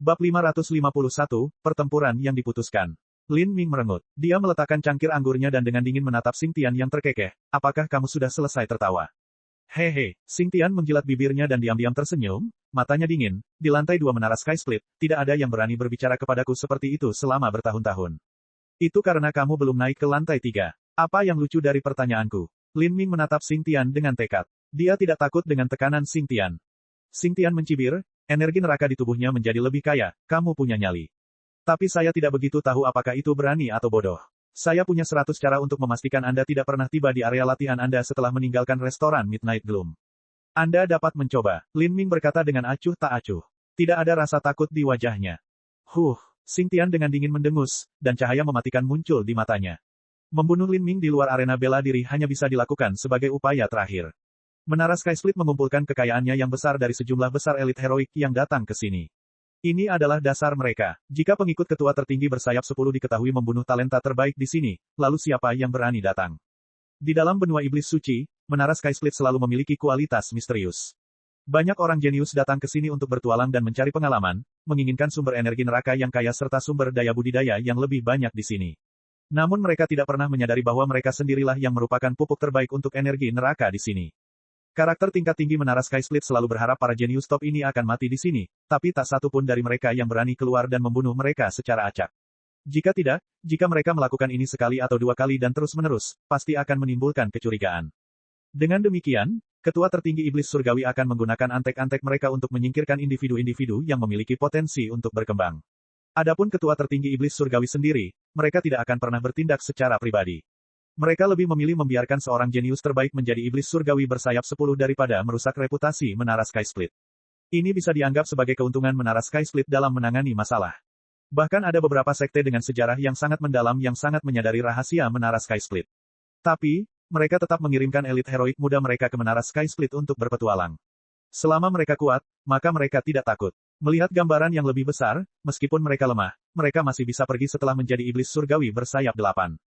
Bab 551, Pertempuran yang diputuskan. Lin Ming merengut. Dia meletakkan cangkir anggurnya dan dengan dingin menatap Xing Tian yang terkekeh. Apakah kamu sudah selesai tertawa? Hehe, Xing Tian menjilat bibirnya dan diam-diam tersenyum, matanya dingin. Di lantai 2 menara Sky Split, tidak ada yang berani berbicara kepadaku seperti itu selama bertahun-tahun. Itu karena kamu belum naik ke lantai 3. Apa yang lucu dari pertanyaanku? Lin Ming menatap Xing Tian dengan tekad. Dia tidak takut dengan tekanan Xing Tian. Xing Tian mencibir, energi neraka di tubuhnya menjadi lebih kaya, kamu punya nyali. Tapi saya tidak begitu tahu apakah itu berani atau bodoh. Saya punya 100 cara untuk memastikan Anda tidak pernah tiba di area latihan Anda setelah meninggalkan restoran Midnight Gloom. Anda dapat mencoba, Lin Ming berkata dengan acuh tak acuh. Tidak ada rasa takut di wajahnya. Xing Tian dengan dingin mendengus, dan cahaya mematikan muncul di matanya. Membunuh Lin Ming di luar arena bela diri hanya bisa dilakukan sebagai upaya terakhir. Menara Sky Split mengumpulkan kekayaannya yang besar dari sejumlah besar elit heroik yang datang ke sini. Ini adalah dasar mereka. Jika pengikut ketua tertinggi bersayap 10 diketahui membunuh talenta terbaik di sini, lalu siapa yang berani datang? Di dalam benua iblis suci, Menara Sky Split selalu memiliki kualitas misterius. Banyak orang jenius datang ke sini untuk bertualang dan mencari pengalaman, menginginkan sumber energi neraka yang kaya serta sumber daya budidaya yang lebih banyak di sini. Namun mereka tidak pernah menyadari bahwa mereka sendirilah yang merupakan pupuk terbaik untuk energi neraka di sini. Karakter tingkat tinggi Menara Sky Split selalu berharap para jenius top ini akan mati di sini, tapi tak satu pun dari mereka yang berani keluar dan membunuh mereka secara acak. Jika mereka melakukan ini sekali atau 2 kali dan terus-menerus, pasti akan menimbulkan kecurigaan. Dengan demikian, ketua tertinggi iblis surgawi akan menggunakan antek-antek mereka untuk menyingkirkan individu-individu yang memiliki potensi untuk berkembang. Adapun ketua tertinggi iblis surgawi sendiri, mereka tidak akan pernah bertindak secara pribadi. Mereka lebih memilih membiarkan seorang jenius terbaik menjadi iblis surgawi bersayap 10 daripada merusak reputasi Menara Sky Split. Ini bisa dianggap sebagai keuntungan Menara Sky Split dalam menangani masalah. Bahkan ada beberapa sekte dengan sejarah yang sangat mendalam yang sangat menyadari rahasia Menara Sky Split. Tapi, mereka tetap mengirimkan elit heroik muda mereka ke Menara Sky Split untuk berpetualang. Selama mereka kuat, maka mereka tidak takut. Melihat gambaran yang lebih besar, meskipun mereka lemah, mereka masih bisa pergi setelah menjadi iblis surgawi bersayap 8.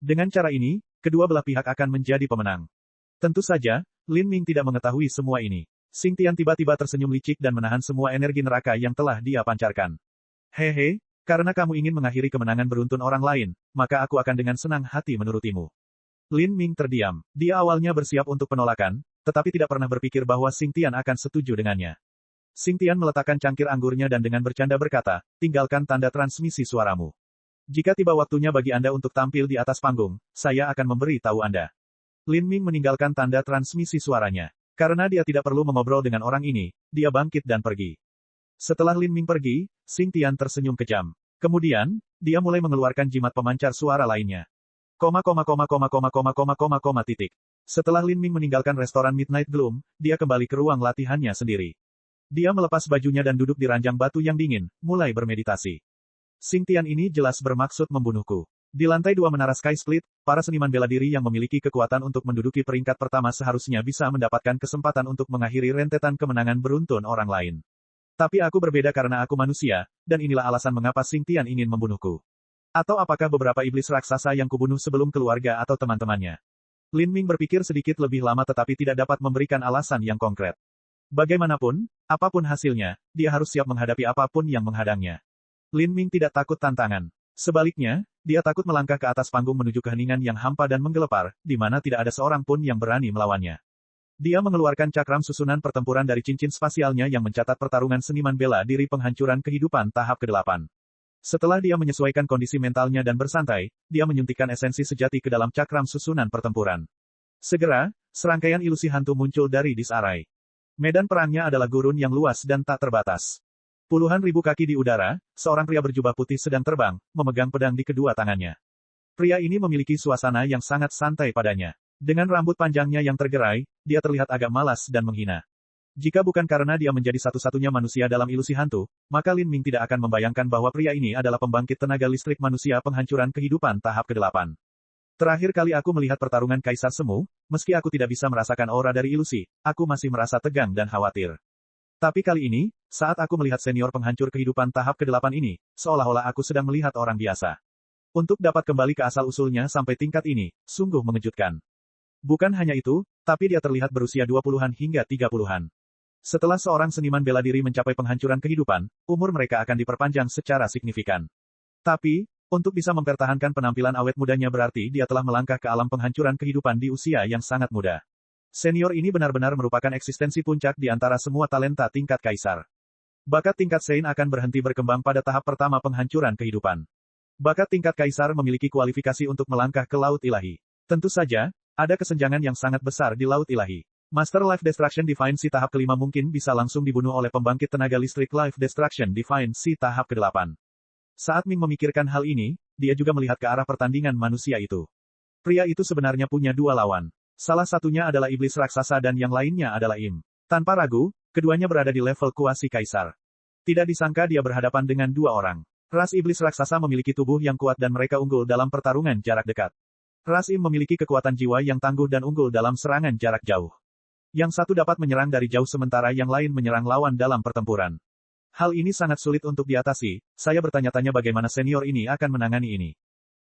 Dengan cara ini, kedua belah pihak akan menjadi pemenang. Tentu saja, Lin Ming tidak mengetahui semua ini. Xing Tian tiba-tiba tersenyum licik dan menahan semua energi neraka yang telah dia pancarkan. Hehe, karena kamu ingin mengakhiri kemenangan beruntun orang lain, maka aku akan dengan senang hati menurutimu. Lin Ming terdiam. Dia awalnya bersiap untuk penolakan, tetapi tidak pernah berpikir bahwa Xing Tian akan setuju dengannya. Xing Tian meletakkan cangkir anggurnya dan dengan bercanda berkata, tinggalkan tanda transmisi suaramu. Jika tiba waktunya bagi Anda untuk tampil di atas panggung, saya akan memberi tahu Anda. Lin Ming meninggalkan tanda transmisi suaranya. Karena dia tidak perlu mengobrol dengan orang ini, dia bangkit dan pergi. Setelah Lin Ming pergi, Xing Tian tersenyum kejam. Kemudian, dia mulai mengeluarkan jimat pemancar suara lainnya. Setelah Lin Ming meninggalkan restoran Midnight Gloom, dia kembali ke ruang latihannya sendiri. Dia melepas bajunya dan duduk di ranjang batu yang dingin, mulai bermeditasi. Xing Tian ini jelas bermaksud membunuhku. Di lantai 2 Menara Sky Split, para seniman bela diri yang memiliki kekuatan untuk menduduki peringkat pertama seharusnya bisa mendapatkan kesempatan untuk mengakhiri rentetan kemenangan beruntun orang lain. Tapi aku berbeda karena aku manusia, dan inilah alasan mengapa Xing Tian ingin membunuhku. Atau apakah beberapa iblis raksasa yang kubunuh sebelum keluarga atau teman-temannya? Lin Ming berpikir sedikit lebih lama tetapi tidak dapat memberikan alasan yang konkret. Bagaimanapun, apapun hasilnya, dia harus siap menghadapi apapun yang menghadangnya. Lin Ming tidak takut tantangan. Sebaliknya, dia takut melangkah ke atas panggung menuju keheningan yang hampa dan menggelepar, di mana tidak ada seorang pun yang berani melawannya. Dia mengeluarkan cakram susunan pertempuran dari cincin spasialnya yang mencatat pertarungan seniman bela diri penghancuran kehidupan tahap ke-8. Setelah dia menyesuaikan kondisi mentalnya dan bersantai, dia menyuntikkan esensi sejati ke dalam cakram susunan pertempuran. Segera, serangkaian ilusi hantu muncul dari disarai. Medan perangnya adalah gurun yang luas dan tak terbatas. Puluhan ribu kaki di udara, seorang pria berjubah putih sedang terbang, memegang pedang di kedua tangannya. Pria ini memiliki suasana yang sangat santai padanya. Dengan rambut panjangnya yang tergerai, dia terlihat agak malas dan menghina. Jika bukan karena dia menjadi satu-satunya manusia dalam ilusi hantu, maka Lin Ming tidak akan membayangkan bahwa pria ini adalah pembangkit tenaga listrik manusia penghancuran kehidupan tahap ke-8. Terakhir kali aku melihat pertarungan Kaisar Semu, meski aku tidak bisa merasakan aura dari ilusi, aku masih merasa tegang dan khawatir. Tapi kali ini, saat aku melihat senior penghancur kehidupan tahap ke-8 ini, seolah-olah aku sedang melihat orang biasa. Untuk dapat kembali ke asal-usulnya sampai tingkat ini, sungguh mengejutkan. Bukan hanya itu, tapi dia terlihat berusia 20-an hingga 30-an. Setelah seorang seniman bela diri mencapai penghancuran kehidupan, umur mereka akan diperpanjang secara signifikan. Tapi, untuk bisa mempertahankan penampilan awet mudanya berarti dia telah melangkah ke alam penghancuran kehidupan di usia yang sangat muda. Senior ini benar-benar merupakan eksistensi puncak di antara semua talenta tingkat kaisar. Bakat tingkat Saint akan berhenti berkembang pada tahap pertama penghancuran kehidupan. Bakat tingkat kaisar memiliki kualifikasi untuk melangkah ke Laut Ilahi. Tentu saja, ada kesenjangan yang sangat besar di Laut Ilahi. Master Life Destruction Divine Si tahap kelima mungkin bisa langsung dibunuh oleh pembangkit tenaga listrik Life Destruction Divine Si tahap ke-8. Saat Ming memikirkan hal ini, dia juga melihat ke arah pertandingan manusia itu. Pria itu sebenarnya punya dua lawan. Salah satunya adalah iblis raksasa dan yang lainnya adalah Im. Tanpa ragu, keduanya berada di level kuasi kaisar. Tidak disangka dia berhadapan dengan dua orang. Ras iblis raksasa memiliki tubuh yang kuat dan mereka unggul dalam pertarungan jarak dekat. Ras Im memiliki kekuatan jiwa yang tangguh dan unggul dalam serangan jarak jauh. Yang satu dapat menyerang dari jauh sementara yang lain menyerang lawan dalam pertempuran. Hal ini sangat sulit untuk diatasi, saya bertanya-tanya bagaimana senior ini akan menangani ini.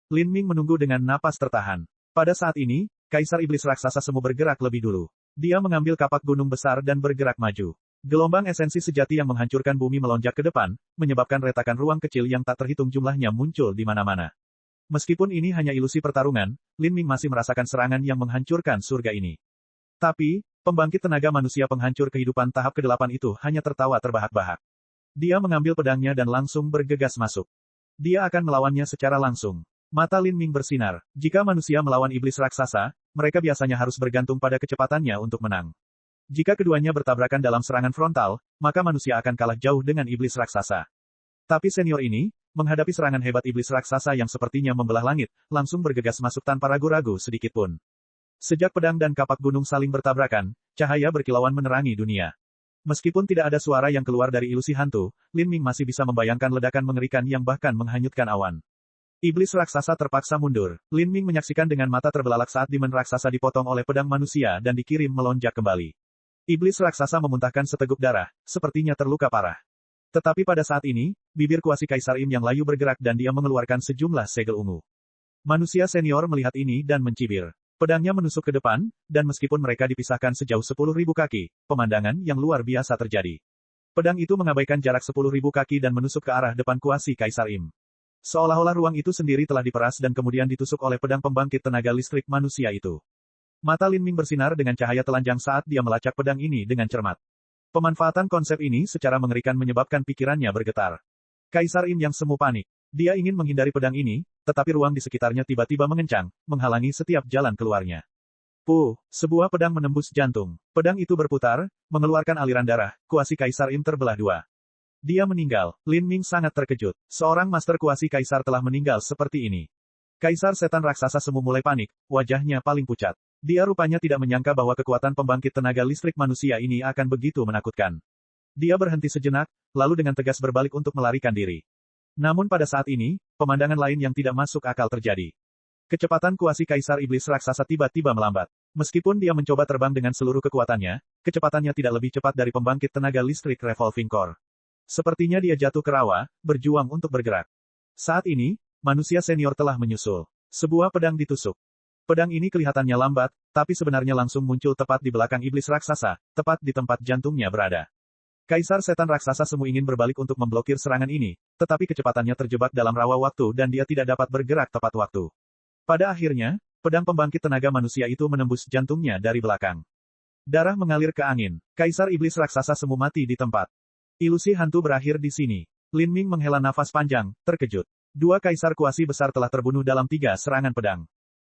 Lin Ming menunggu dengan napas tertahan. Pada saat ini, Kaisar Iblis Raksasa Semu bergerak lebih dulu. Dia mengambil kapak gunung besar dan bergerak maju. Gelombang esensi sejati yang menghancurkan bumi melonjak ke depan, menyebabkan retakan ruang kecil yang tak terhitung jumlahnya muncul di mana-mana. Meskipun ini hanya ilusi pertarungan, Lin Ming masih merasakan serangan yang menghancurkan surga ini. Tapi, pembangkit tenaga manusia penghancur kehidupan tahap ke-8 itu hanya tertawa terbahak-bahak. Dia mengambil pedangnya dan langsung bergegas masuk. Dia akan melawannya secara langsung. Mata Lin Ming bersinar. Jika manusia melawan iblis raksasa, mereka biasanya harus bergantung pada kecepatannya untuk menang. Jika keduanya bertabrakan dalam serangan frontal, maka manusia akan kalah jauh dengan iblis raksasa. Tapi senior ini, menghadapi serangan hebat iblis raksasa yang sepertinya membelah langit, langsung bergegas masuk tanpa ragu-ragu sedikitpun. Sejak pedang dan kapak gunung saling bertabrakan, cahaya berkilauan menerangi dunia. Meskipun tidak ada suara yang keluar dari ilusi hantu, Lin Ming masih bisa membayangkan ledakan mengerikan yang bahkan menghanyutkan awan. Iblis raksasa terpaksa mundur. Lin Ming menyaksikan dengan mata terbelalak saat demon raksasa dipotong oleh pedang manusia dan dikirim melonjak kembali. Iblis raksasa memuntahkan seteguk darah, sepertinya terluka parah. Tetapi pada saat ini, bibir kuasi Kaisar Im yang layu bergerak dan dia mengeluarkan sejumlah segel ungu. Manusia senior melihat ini dan mencibir. Pedangnya menusuk ke depan, dan meskipun mereka dipisahkan sejauh 10.000 kaki, pemandangan yang luar biasa terjadi. Pedang itu mengabaikan jarak 10.000 kaki dan menusuk ke arah depan kuasi Kaisar Im. Seolah-olah ruang itu sendiri telah diperas dan kemudian ditusuk oleh pedang pembangkit tenaga listrik manusia itu. Mata Lin Ming bersinar dengan cahaya telanjang saat dia melacak pedang ini dengan cermat. Pemanfaatan konsep ini secara mengerikan menyebabkan pikirannya bergetar. Kaisar Im yang semu panik. Dia ingin menghindari pedang ini, tetapi ruang di sekitarnya tiba-tiba mengencang, menghalangi setiap jalan keluarnya. Sebuah pedang menembus jantung. Pedang itu berputar, mengeluarkan aliran darah, kuasi Kaisar Im terbelah dua. Dia meninggal. Lin Ming sangat terkejut. Seorang master kuasi Kaisar telah meninggal seperti ini. Kaisar setan raksasa semu mulai panik, wajahnya paling pucat. Dia rupanya tidak menyangka bahwa kekuatan pembangkit tenaga listrik manusia ini akan begitu menakutkan. Dia berhenti sejenak, lalu dengan tegas berbalik untuk melarikan diri. Namun pada saat ini, pemandangan lain yang tidak masuk akal terjadi. Kecepatan kuasi Kaisar Iblis Raksasa tiba-tiba melambat. Meskipun dia mencoba terbang dengan seluruh kekuatannya, kecepatannya tidak lebih cepat dari pembangkit tenaga listrik Revolving Core. Sepertinya dia jatuh ke rawa, berjuang untuk bergerak. Saat ini, manusia senior telah menyusul. Sebuah pedang ditusuk. Pedang ini kelihatannya lambat, tapi sebenarnya langsung muncul tepat di belakang Iblis Raksasa, tepat di tempat jantungnya berada. Kaisar setan raksasa semu ingin berbalik untuk memblokir serangan ini, tetapi kecepatannya terjebak dalam rawa waktu dan dia tidak dapat bergerak tepat waktu. Pada akhirnya, pedang pembangkit tenaga manusia itu menembus jantungnya dari belakang. Darah mengalir ke angin. Kaisar Iblis Raksasa semu mati di tempat. Ilusi hantu berakhir di sini. Lin Ming menghela nafas panjang, terkejut. Dua kaisar kuasi besar telah terbunuh dalam 3 serangan pedang.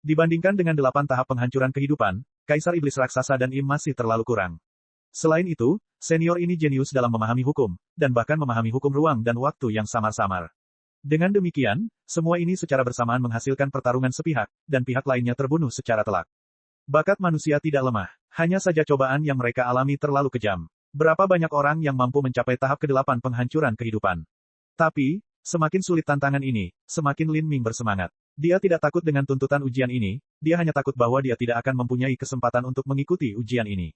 Dibandingkan dengan 8 tahap penghancuran kehidupan, Kaisar Iblis Raksasa dan Im masih terlalu kurang. Selain itu, senior ini jenius dalam memahami hukum, dan bahkan memahami hukum ruang dan waktu yang samar-samar. Dengan demikian, semua ini secara bersamaan menghasilkan pertarungan sepihak, dan pihak lainnya terbunuh secara telak. Bakat manusia tidak lemah, hanya saja cobaan yang mereka alami terlalu kejam. Berapa banyak orang yang mampu mencapai tahap ke-8 penghancuran kehidupan. Tapi, semakin sulit tantangan ini, semakin Lin Ming bersemangat. Dia tidak takut dengan tuntutan ujian ini, dia hanya takut bahwa dia tidak akan mempunyai kesempatan untuk mengikuti ujian ini.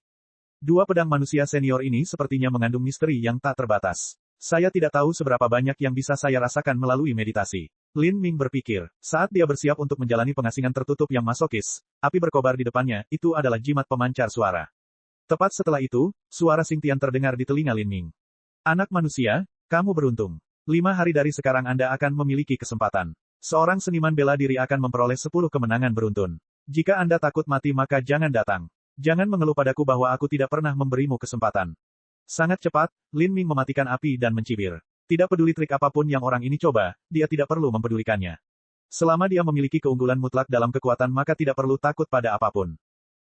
Dua pedang manusia senior ini sepertinya mengandung misteri yang tak terbatas. Saya tidak tahu seberapa banyak yang bisa saya rasakan melalui meditasi. Lin Ming berpikir, saat dia bersiap untuk menjalani pengasingan tertutup yang masokis, api berkobar di depannya, itu adalah jimat pemancar suara. Tepat setelah itu, suara Xingtian terdengar di telinga Lin Ming. Anak manusia, kamu beruntung. 5 hari dari sekarang Anda akan memiliki kesempatan. Seorang seniman bela diri akan memperoleh 10 kemenangan beruntun. Jika Anda takut mati maka jangan datang. Jangan mengeluh padaku bahwa aku tidak pernah memberimu kesempatan. Sangat cepat, Lin Ming mematikan api dan mencibir. Tidak peduli trik apapun yang orang ini coba, dia tidak perlu mempedulikannya. Selama dia memiliki keunggulan mutlak dalam kekuatan maka tidak perlu takut pada apapun.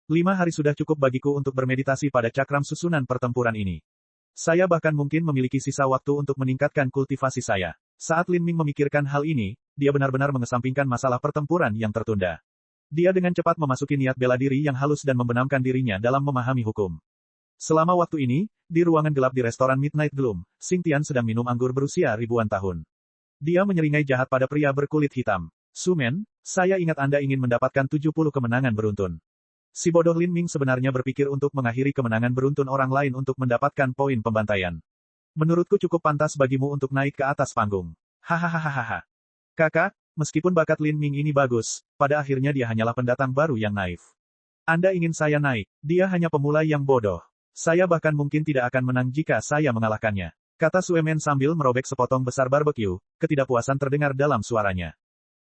5 hari sudah cukup bagiku untuk bermeditasi pada cakram susunan pertempuran ini. Saya bahkan mungkin memiliki sisa waktu untuk meningkatkan kultivasi saya. Saat Lin Ming memikirkan hal ini, dia benar-benar mengesampingkan masalah pertempuran yang tertunda. Dia dengan cepat memasuki niat bela diri yang halus dan membenamkan dirinya dalam memahami hukum. Selama waktu ini, di ruangan gelap di restoran Midnight Gloom, Xingtian sedang minum anggur berusia ribuan tahun. Dia menyeringai jahat pada pria berkulit hitam. Sumen, saya ingat Anda ingin mendapatkan 70 kemenangan beruntun. Si bodoh Lin Ming sebenarnya berpikir untuk mengakhiri kemenangan beruntun orang lain untuk mendapatkan poin pembantaian. Menurutku cukup pantas bagimu untuk naik ke atas panggung. Hahaha. Kakak, meskipun bakat Lin Ming ini bagus, pada akhirnya dia hanyalah pendatang baru yang naif. Anda ingin saya naik, dia hanya pemula yang bodoh. Saya bahkan mungkin tidak akan menang jika saya mengalahkannya. Kata Suemen sambil merobek sepotong besar barbecue, ketidakpuasan terdengar dalam suaranya.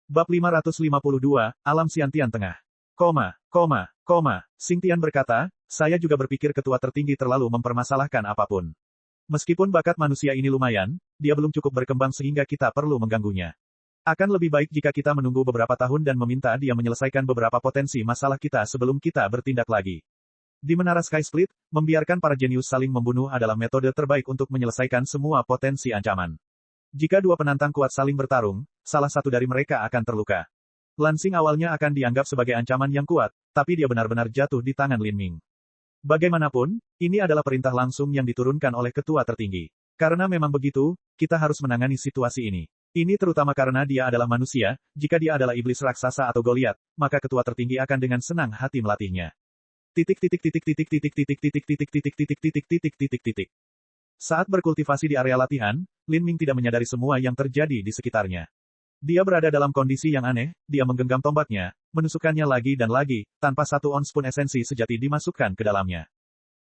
Bab 552, Alam Xiantian Tengah. Xingtian berkata, saya juga berpikir ketua tertinggi terlalu mempermasalahkan apapun. Meskipun bakat manusia ini lumayan, dia belum cukup berkembang sehingga kita perlu mengganggunya. Akan lebih baik jika kita menunggu beberapa tahun dan meminta dia menyelesaikan beberapa potensi masalah kita sebelum kita bertindak lagi. Di Menara Sky Split, membiarkan para jenius saling membunuh adalah metode terbaik untuk menyelesaikan semua potensi ancaman. Jika dua penantang kuat saling bertarung, salah satu dari mereka akan terluka. Lansing awalnya akan dianggap sebagai ancaman yang kuat, tapi dia benar-benar jatuh di tangan Lin Ming. Bagaimanapun, ini adalah perintah langsung yang diturunkan oleh ketua tertinggi. Karena memang begitu, kita harus menangani situasi ini. Ini terutama karena dia adalah manusia, jika dia adalah iblis raksasa atau Goliat, maka ketua tertinggi akan dengan senang hati melatihnya. Saat berkultivasi di area latihan, Lin Ming tidak menyadari semua yang terjadi di sekitarnya. Dia berada dalam kondisi yang aneh, dia menggenggam tombaknya, menusukkannya lagi dan lagi, tanpa satu ons pun esensi sejati dimasukkan ke dalamnya.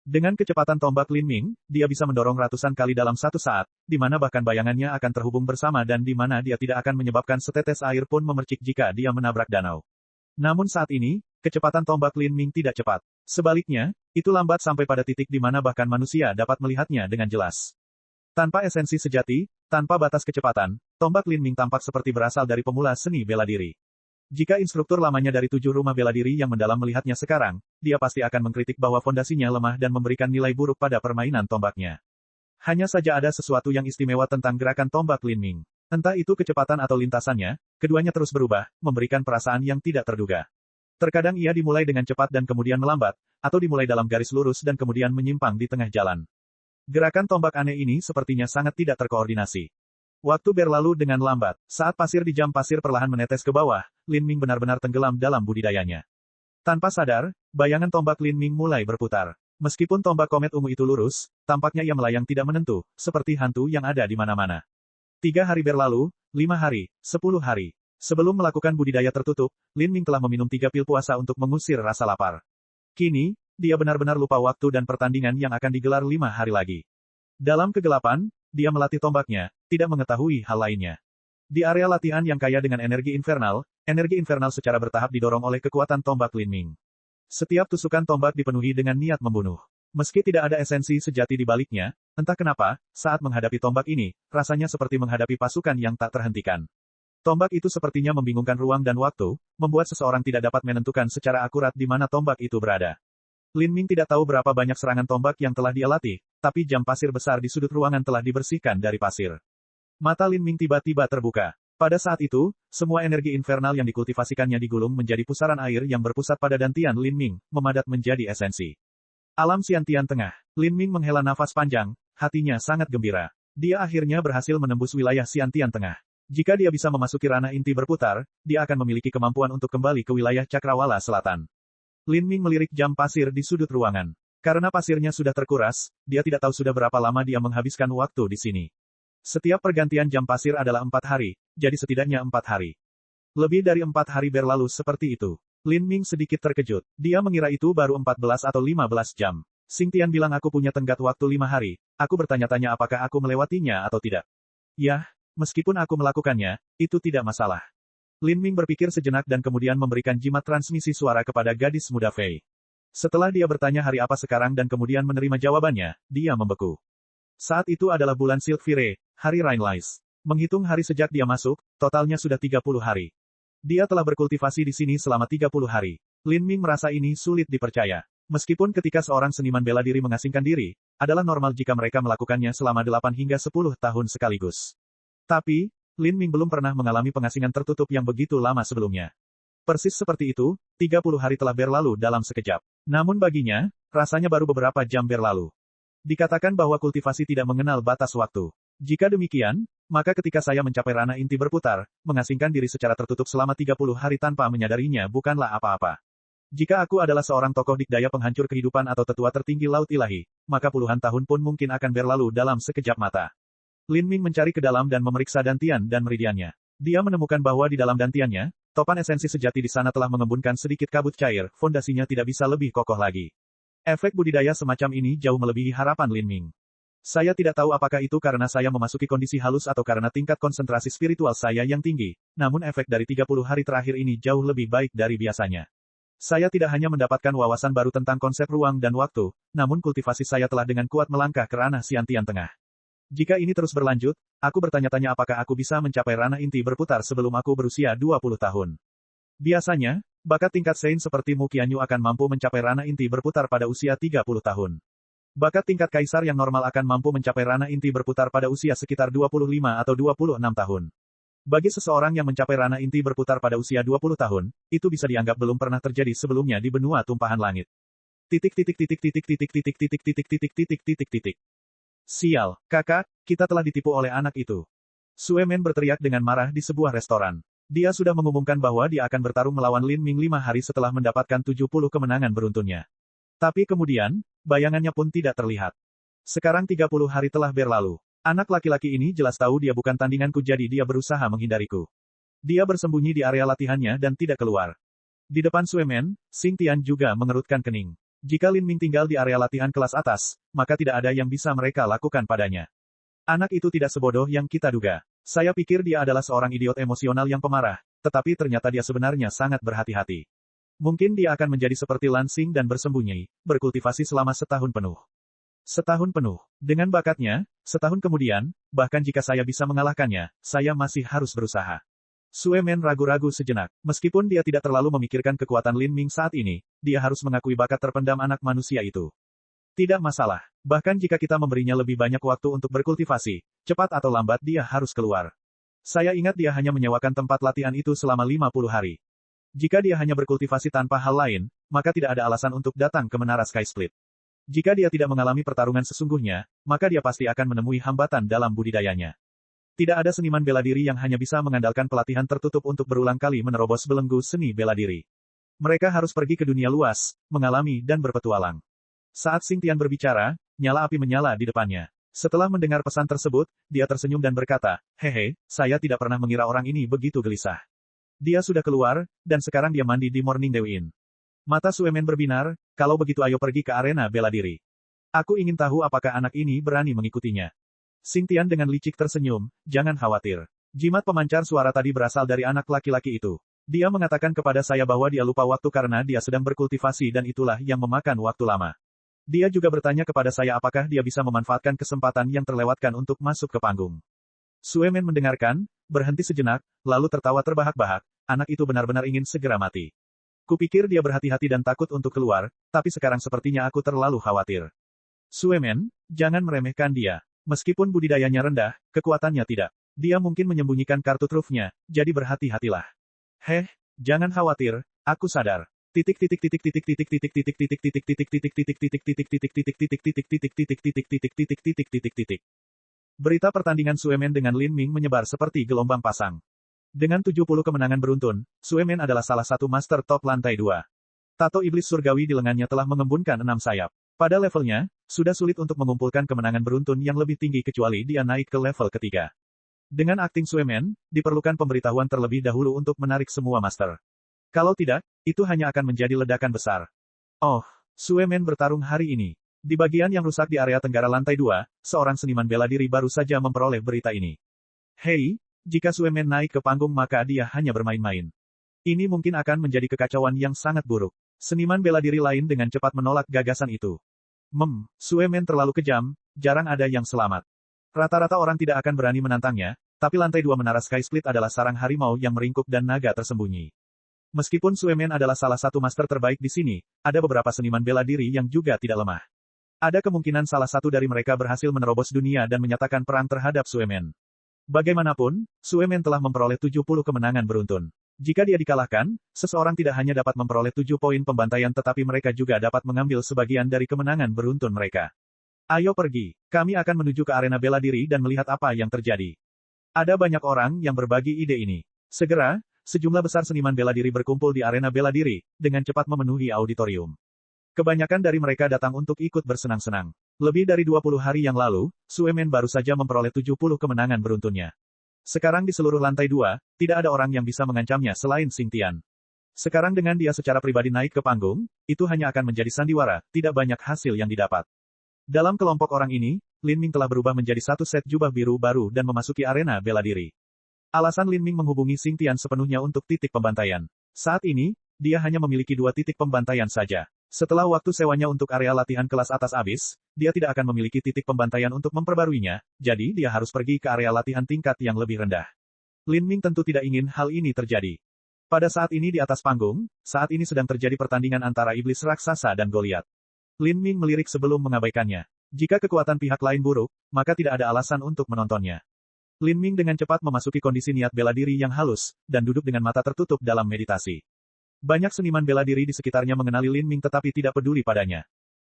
Dengan kecepatan tombak Lin Ming, dia bisa mendorong ratusan kali dalam satu saat, di mana bahkan bayangannya akan terhubung bersama dan di mana dia tidak akan menyebabkan setetes air pun memercik jika dia menabrak danau. Namun saat ini, kecepatan tombak Lin Ming tidak cepat. Sebaliknya, itu lambat sampai pada titik di mana bahkan manusia dapat melihatnya dengan jelas. Tanpa esensi sejati, tanpa batas kecepatan, tombak Lin Ming tampak seperti berasal dari pemula seni bela diri. Jika instruktur lamanya dari 7 rumah bela diri yang mendalam melihatnya sekarang, dia pasti akan mengkritik bahwa fondasinya lemah dan memberikan nilai buruk pada permainan tombaknya. Hanya saja ada sesuatu yang istimewa tentang gerakan tombak Lin Ming. Entah itu kecepatan atau lintasannya, keduanya terus berubah, memberikan perasaan yang tidak terduga. Terkadang ia dimulai dengan cepat dan kemudian melambat, atau dimulai dalam garis lurus dan kemudian menyimpang di tengah jalan. Gerakan tombak aneh ini sepertinya sangat tidak terkoordinasi. Waktu berlalu dengan lambat. Saat pasir di jam pasir perlahan menetes ke bawah, Lin Ming benar-benar tenggelam dalam budidayanya. Tanpa sadar, bayangan tombak Lin Ming mulai berputar. Meskipun tombak komet ungu itu lurus, tampaknya ia melayang tidak menentu, seperti hantu yang ada di mana-mana. 3 hari berlalu, 5 hari, 10 hari. Sebelum melakukan budidaya tertutup, Lin Ming telah meminum 3 pil puasa untuk mengusir rasa lapar. Kini, dia benar-benar lupa waktu dan pertandingan yang akan digelar 5 hari lagi. Dalam kegelapan, dia melatih tombaknya, tidak mengetahui hal lainnya. Di area latihan yang kaya dengan energi infernal secara bertahap didorong oleh kekuatan tombak Lin Ming. Setiap tusukan tombak dipenuhi dengan niat membunuh. Meski tidak ada esensi sejati di baliknya, entah kenapa, saat menghadapi tombak ini, rasanya seperti menghadapi pasukan yang tak terhentikan. Tombak itu sepertinya membingungkan ruang dan waktu, membuat seseorang tidak dapat menentukan secara akurat di mana tombak itu berada. Lin Ming tidak tahu berapa banyak serangan tombak yang telah dia latih, tapi jam pasir besar di sudut ruangan telah dibersihkan dari pasir. Mata Lin Ming tiba-tiba terbuka. Pada saat itu, semua energi infernal yang dikultivasikannya digulung menjadi pusaran air yang berpusat pada dantian Lin Ming, memadat menjadi esensi. Alam Xiantian Tengah. Lin Ming menghela nafas panjang, hatinya sangat gembira. Dia akhirnya berhasil menembus wilayah Xiantian Tengah. Jika dia bisa memasuki ranah inti berputar, dia akan memiliki kemampuan untuk kembali ke wilayah Cakrawala Selatan. Lin Ming melirik jam pasir di sudut ruangan. Karena pasirnya sudah terkuras, dia tidak tahu sudah berapa lama dia menghabiskan waktu di sini. Setiap pergantian jam pasir adalah 4 hari, jadi setidaknya 4 hari. Lebih dari 4 hari berlalu seperti itu. Lin Ming sedikit terkejut. Dia mengira itu baru 14 atau 15 jam. Xing Tian bilang aku punya tenggat waktu 5 hari, aku bertanya-tanya apakah aku melewatinya atau tidak. Yah, meskipun aku melakukannya, itu tidak masalah. Lin Ming berpikir sejenak dan kemudian memberikan jimat transmisi suara kepada gadis muda Fei. Setelah dia bertanya hari apa sekarang dan kemudian menerima jawabannya, dia membeku. Saat itu adalah bulan Silphire, hari Rainlais. Menghitung hari sejak dia masuk, totalnya sudah 30 hari. Dia telah berkultivasi di sini selama 30 hari. Lin Ming merasa ini sulit dipercaya. Meskipun ketika seorang seniman bela diri mengasingkan diri, adalah normal jika mereka melakukannya selama 8 hingga 10 tahun sekaligus. Tapi, Lin Ming belum pernah mengalami pengasingan tertutup yang begitu lama sebelumnya. Persis seperti itu, 30 hari telah berlalu dalam sekejap. Namun baginya, rasanya baru beberapa jam berlalu. Dikatakan bahwa kultivasi tidak mengenal batas waktu. Jika demikian, maka ketika saya mencapai ranah inti berputar, mengasingkan diri secara tertutup selama 30 hari tanpa menyadarinya bukanlah apa-apa. Jika aku adalah seorang tokoh dikdaya penghancur kehidupan atau tetua tertinggi laut ilahi, maka puluhan tahun pun mungkin akan berlalu dalam sekejap mata. Lin Ming mencari ke dalam dan memeriksa dantian dan meridiannya. Dia menemukan bahwa di dalam dantiannya, topan esensi sejati di sana telah mengembunkan sedikit kabut cair, fondasinya tidak bisa lebih kokoh lagi. Efek budidaya semacam ini jauh melebihi harapan Lin Ming. Saya tidak tahu apakah itu karena saya memasuki kondisi halus atau karena tingkat konsentrasi spiritual saya yang tinggi, namun efek dari 30 hari terakhir ini jauh lebih baik dari biasanya. Saya tidak hanya mendapatkan wawasan baru tentang konsep ruang dan waktu, namun kultivasi saya telah dengan kuat melangkah ke ranah Xiantian Tengah. Jika ini terus berlanjut, aku bertanya-tanya apakah aku bisa mencapai ranah inti berputar sebelum aku berusia 20 tahun. Biasanya, bakat tingkat Sein seperti Mu Qianyu akan mampu mencapai ranah inti berputar pada usia 30 tahun. Bakat tingkat kaisar yang normal akan mampu mencapai ranah inti berputar pada usia sekitar 25 atau 26 tahun. Bagi seseorang yang mencapai ranah inti berputar pada usia 20 tahun, itu bisa dianggap belum pernah terjadi sebelumnya di benua tumpahan langit. Sial, kakak, kita telah ditipu oleh anak itu. Sue Men berteriak dengan marah di sebuah restoran. Dia sudah mengumumkan bahwa dia akan bertarung melawan Lin Ming 5 hari setelah mendapatkan 70 kemenangan beruntunnya. Tapi kemudian, bayangannya pun tidak terlihat. Sekarang 30 hari telah berlalu. Anak laki-laki ini jelas tahu dia bukan tandinganku jadi dia berusaha menghindariku. Dia bersembunyi di area latihannya dan tidak keluar. Di depan Sue Men, Xing Tian juga mengerutkan kening. Jika Lin Ming tinggal di area latihan kelas atas, maka tidak ada yang bisa mereka lakukan padanya. Anak itu tidak sebodoh yang kita duga. Saya pikir dia adalah seorang idiot emosional yang pemarah, tetapi ternyata dia sebenarnya sangat berhati-hati. Mungkin dia akan menjadi seperti Lan Xing dan bersembunyi, berkultivasi selama setahun penuh. Setahun penuh. Dengan bakatnya, setahun kemudian, bahkan jika saya bisa mengalahkannya, saya masih harus berusaha. Sue Men ragu-ragu sejenak. Meskipun dia tidak terlalu memikirkan kekuatan Lin Ming saat ini, dia harus mengakui bakat terpendam anak manusia itu. Tidak masalah. Bahkan jika kita memberinya lebih banyak waktu untuk berkultivasi, cepat atau lambat dia harus keluar. Saya ingat dia hanya menyewakan tempat latihan itu selama 50 hari. Jika dia hanya berkultivasi tanpa hal lain, maka tidak ada alasan untuk datang ke Menara Sky Split. Jika dia tidak mengalami pertarungan sesungguhnya, maka dia pasti akan menemui hambatan dalam budidayanya. Tidak ada seniman bela diri yang hanya bisa mengandalkan pelatihan tertutup untuk berulang kali menerobos belenggu seni bela diri. Mereka harus pergi ke dunia luas, mengalami dan berpetualang. Saat Xing Tian berbicara, nyala api menyala di depannya. Setelah mendengar pesan tersebut, dia tersenyum dan berkata, "Hehe, saya tidak pernah mengira orang ini begitu gelisah." Dia sudah keluar, dan sekarang dia mandi di Morning Dew Inn. Mata Sue Men berbinar, kalau begitu ayo pergi ke arena bela diri. Aku ingin tahu apakah anak ini berani mengikutinya. Xing Tian dengan licik tersenyum, jangan khawatir. Jimat pemancar suara tadi berasal dari anak laki-laki itu. Dia mengatakan kepada saya bahwa dia lupa waktu karena dia sedang berkultivasi dan itulah yang memakan waktu lama. Dia juga bertanya kepada saya apakah dia bisa memanfaatkan kesempatan yang terlewatkan untuk masuk ke panggung. Sue Men mendengarkan, berhenti sejenak, lalu tertawa terbahak-bahak, anak itu benar-benar ingin segera mati. Kupikir dia berhati-hati dan takut untuk keluar, tapi sekarang sepertinya aku terlalu khawatir. Sue Men, jangan meremehkan dia. Meskipun budidayanya rendah, kekuatannya tidak. Dia mungkin menyembunyikan kartu trufnya, jadi berhati-hatilah. Jangan khawatir, aku sadar. Berita pertandingan Sue Men dengan Lin Ming menyebar seperti gelombang pasang. Dengan 70 kemenangan beruntun, Sue Men adalah salah satu master top lantai 2. Tato iblis surgawi di lengannya telah mengembunkan 6 sayap. Pada levelnya, sudah sulit untuk mengumpulkan kemenangan beruntun yang lebih tinggi kecuali dia naik ke level ketiga. Dengan akting Sue Men, diperlukan pemberitahuan terlebih dahulu untuk menarik semua master. Kalau tidak, itu hanya akan menjadi ledakan besar. Oh, Sue Men bertarung hari ini. Di bagian yang rusak di area tenggara lantai 2, seorang seniman bela diri baru saja memperoleh berita ini. Hei, jika Suemen naik ke panggung maka dia hanya bermain-main. Ini mungkin akan menjadi kekacauan yang sangat buruk. Seniman bela diri lain dengan cepat menolak gagasan itu. Suemen terlalu kejam, jarang ada yang selamat. Rata-rata orang tidak akan berani menantangnya, tapi lantai 2 menara Sky Split adalah sarang harimau yang meringkuk dan naga tersembunyi. Meskipun Suemen adalah salah satu master terbaik di sini, ada beberapa seniman bela diri yang juga tidak lemah. Ada kemungkinan salah satu dari mereka berhasil menerobos dunia dan menyatakan perang terhadap Suemen. Bagaimanapun, Suemen telah memperoleh 70 kemenangan beruntun. Jika dia dikalahkan, seseorang tidak hanya dapat memperoleh 7 poin pembantaian tetapi mereka juga dapat mengambil sebagian dari kemenangan beruntun mereka. Ayo pergi, kami akan menuju ke arena bela diri dan melihat apa yang terjadi. Ada banyak orang yang berbagi ide ini. Segera, sejumlah besar seniman bela diri berkumpul di arena bela diri, dengan cepat memenuhi auditorium. Kebanyakan dari mereka datang untuk ikut bersenang-senang. Lebih dari 20 hari yang lalu, Suemen baru saja memperoleh 70 kemenangan beruntunnya. Sekarang di seluruh lantai 2, tidak ada orang yang bisa mengancamnya selain Xing Tian. Sekarang dengan dia secara pribadi naik ke panggung, itu hanya akan menjadi sandiwara, tidak banyak hasil yang didapat. Dalam kelompok orang ini, Lin Ming telah berubah menjadi satu set jubah biru baru dan memasuki arena bela diri. Alasan Lin Ming menghubungi Xing Tian sepenuhnya untuk titik pembantaian. Saat ini, dia hanya memiliki 2 titik pembantaian saja. Setelah waktu sewanya untuk area latihan kelas atas habis, dia tidak akan memiliki titik pembantaian untuk memperbaruinya, jadi dia harus pergi ke area latihan tingkat yang lebih rendah. Lin Ming tentu tidak ingin hal ini terjadi. Pada saat ini di atas panggung, saat ini sedang terjadi pertandingan antara iblis raksasa dan Goliat. Lin Ming melirik sebelum mengabaikannya. Jika kekuatan pihak lain buruk, maka tidak ada alasan untuk menontonnya. Lin Ming dengan cepat memasuki kondisi niat bela diri yang halus, dan duduk dengan mata tertutup dalam meditasi. Banyak seniman bela diri di sekitarnya mengenali Lin Ming tetapi tidak peduli padanya.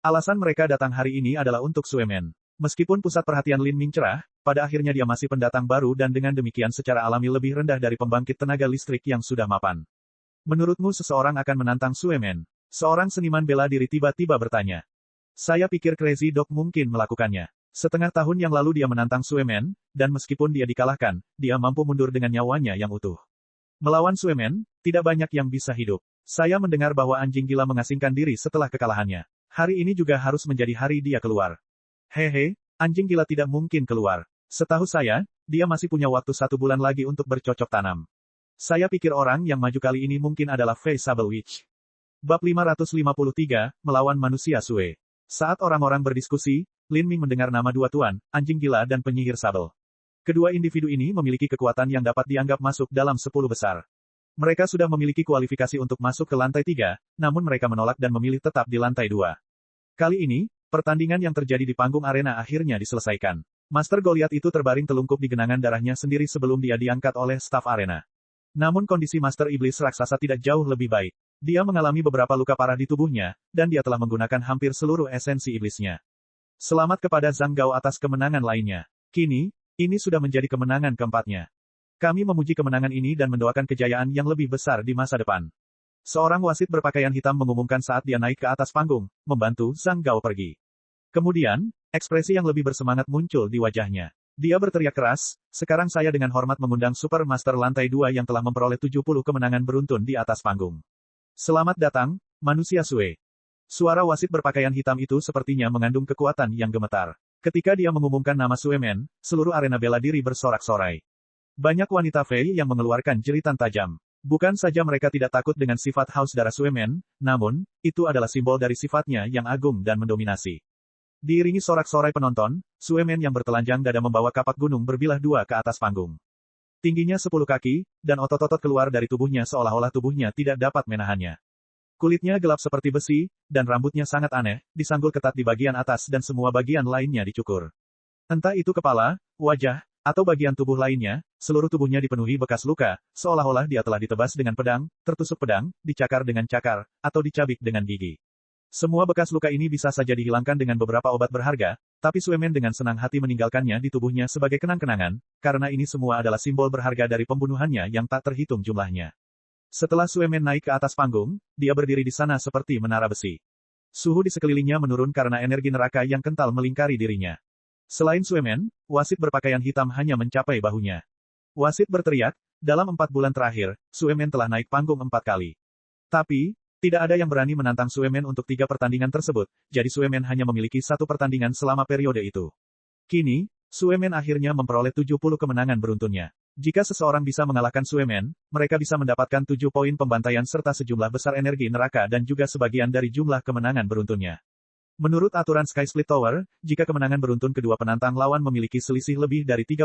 Alasan mereka datang hari ini adalah untuk Suemen. Meskipun pusat perhatian Lin Ming cerah, pada akhirnya dia masih pendatang baru dan dengan demikian secara alami lebih rendah dari pembangkit tenaga listrik yang sudah mapan. Menurutmu seseorang akan menantang Suemen? Seorang seniman bela diri tiba-tiba bertanya. Saya pikir Crazy Dog mungkin melakukannya. Setengah tahun yang lalu dia menantang Suemen, dan meskipun dia dikalahkan, dia mampu mundur dengan nyawanya yang utuh. Melawan Suemen, tidak banyak yang bisa hidup. Saya mendengar bahwa anjing gila mengasingkan diri setelah kekalahannya. Hari ini juga harus menjadi hari dia keluar. Hehe, anjing gila tidak mungkin keluar. Setahu saya, dia masih punya waktu 1 bulan lagi untuk bercocok tanam. Saya pikir orang yang maju kali ini mungkin adalah Fei Sable Witch. Bab 553, Melawan Manusia Sue. Saat orang-orang berdiskusi, Lin Ming mendengar nama 2 tuan, anjing gila dan penyihir sabel. Kedua individu ini memiliki kekuatan yang dapat dianggap masuk dalam 10 besar. Mereka sudah memiliki kualifikasi untuk masuk ke lantai 3, namun mereka menolak dan memilih tetap di lantai 2. Kali ini, pertandingan yang terjadi di panggung arena akhirnya diselesaikan. Master Goliat itu terbaring telungkup di genangan darahnya sendiri sebelum dia diangkat oleh staf arena. Namun kondisi Master Iblis Raksasa tidak jauh lebih baik. Dia mengalami beberapa luka parah di tubuhnya, dan dia telah menggunakan hampir seluruh esensi iblisnya. Selamat kepada Zhang Gao atas kemenangan lainnya. Kini, ini sudah menjadi kemenangan keempatnya. Kami memuji kemenangan ini dan mendoakan kejayaan yang lebih besar di masa depan. Seorang wasit berpakaian hitam mengumumkan saat dia naik ke atas panggung, membantu Zhang Gao pergi. Kemudian, ekspresi yang lebih bersemangat muncul di wajahnya. Dia berteriak keras, sekarang saya dengan hormat mengundang Super Master lantai 2 yang telah memperoleh 70 kemenangan beruntun di atas panggung. Selamat datang, manusia Sue. Suara wasit berpakaian hitam itu sepertinya mengandung kekuatan yang gemetar. Ketika dia mengumumkan nama Suemen, seluruh arena bela diri bersorak-sorai. Banyak wanita Fei yang mengeluarkan jeritan tajam. Bukan saja mereka tidak takut dengan sifat haus darah Suemen, namun, itu adalah simbol dari sifatnya yang agung dan mendominasi. Diiringi sorak-sorai penonton, Suemen yang bertelanjang dada membawa kapak gunung berbilah 2 ke atas panggung. Tingginya 10 kaki, dan otot-otot keluar dari tubuhnya seolah-olah tubuhnya tidak dapat menahannya. Kulitnya gelap seperti besi, dan rambutnya sangat aneh, disanggul ketat di bagian atas dan semua bagian lainnya dicukur. Entah itu kepala, wajah, atau bagian tubuh lainnya, seluruh tubuhnya dipenuhi bekas luka, seolah-olah dia telah ditebas dengan pedang, tertusuk pedang, dicakar dengan cakar, atau dicabik dengan gigi. Semua bekas luka ini bisa saja dihilangkan dengan beberapa obat berharga, tapi Suemen dengan senang hati meninggalkannya di tubuhnya sebagai kenang-kenangan, karena ini semua adalah simbol berharga dari pembunuhannya yang tak terhitung jumlahnya. Setelah Suemen naik ke atas panggung, dia berdiri di sana seperti menara besi. Suhu di sekelilingnya menurun karena energi neraka yang kental melingkari dirinya. Selain Suemen, wasit berpakaian hitam hanya mencapai bahunya. Wasit berteriak, dalam 4 bulan terakhir, Suemen telah naik panggung 4 kali. Tapi, Tidak ada yang berani menantang Suemen untuk 3 pertandingan tersebut, jadi Suemen hanya memiliki 1 pertandingan selama periode itu. Kini, Suemen akhirnya memperoleh 70 kemenangan beruntunnya. Jika seseorang bisa mengalahkan Suemen, mereka bisa mendapatkan 7 poin pembantaian serta sejumlah besar energi neraka dan juga sebagian dari jumlah kemenangan beruntunnya. Menurut aturan Sky Split Tower, jika kemenangan beruntun kedua penantang lawan memiliki selisih lebih dari 30,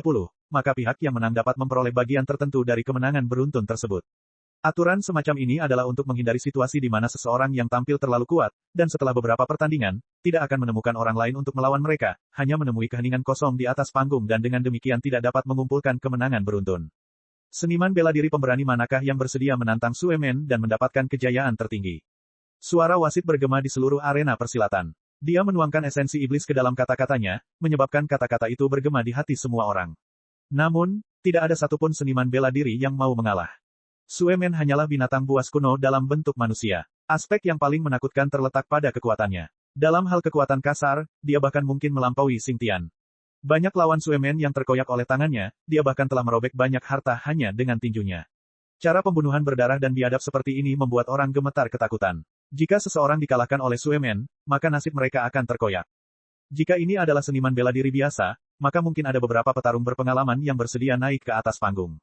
maka pihak yang menang dapat memperoleh bagian tertentu dari kemenangan beruntun tersebut. Aturan semacam ini adalah untuk menghindari situasi di mana seseorang yang tampil terlalu kuat, dan setelah beberapa pertandingan, tidak akan menemukan orang lain untuk melawan mereka, hanya menemui keheningan kosong di atas panggung dan dengan demikian tidak dapat mengumpulkan kemenangan beruntun. Seniman bela diri pemberani manakah yang bersedia menantang Suemen dan mendapatkan kejayaan tertinggi? Suara wasit bergema di seluruh arena persilatan. Dia menuangkan esensi iblis ke dalam kata-katanya, menyebabkan kata-kata itu bergema di hati semua orang. Namun, tidak ada satupun seniman bela diri yang mau mengalah. Suemen hanyalah binatang buas kuno dalam bentuk manusia. Aspek yang paling menakutkan terletak pada kekuatannya. Dalam hal kekuatan kasar, dia bahkan mungkin melampaui Xingtian. Banyak lawan Suemen yang terkoyak oleh tangannya, dia bahkan telah merobek banyak harta hanya dengan tinjunya. Cara pembunuhan berdarah dan biadab seperti ini membuat orang gemetar ketakutan. Jika seseorang dikalahkan oleh Suemen, maka nasib mereka akan terkoyak. Jika ini adalah seniman bela diri biasa, maka mungkin ada beberapa petarung berpengalaman yang bersedia naik ke atas panggung.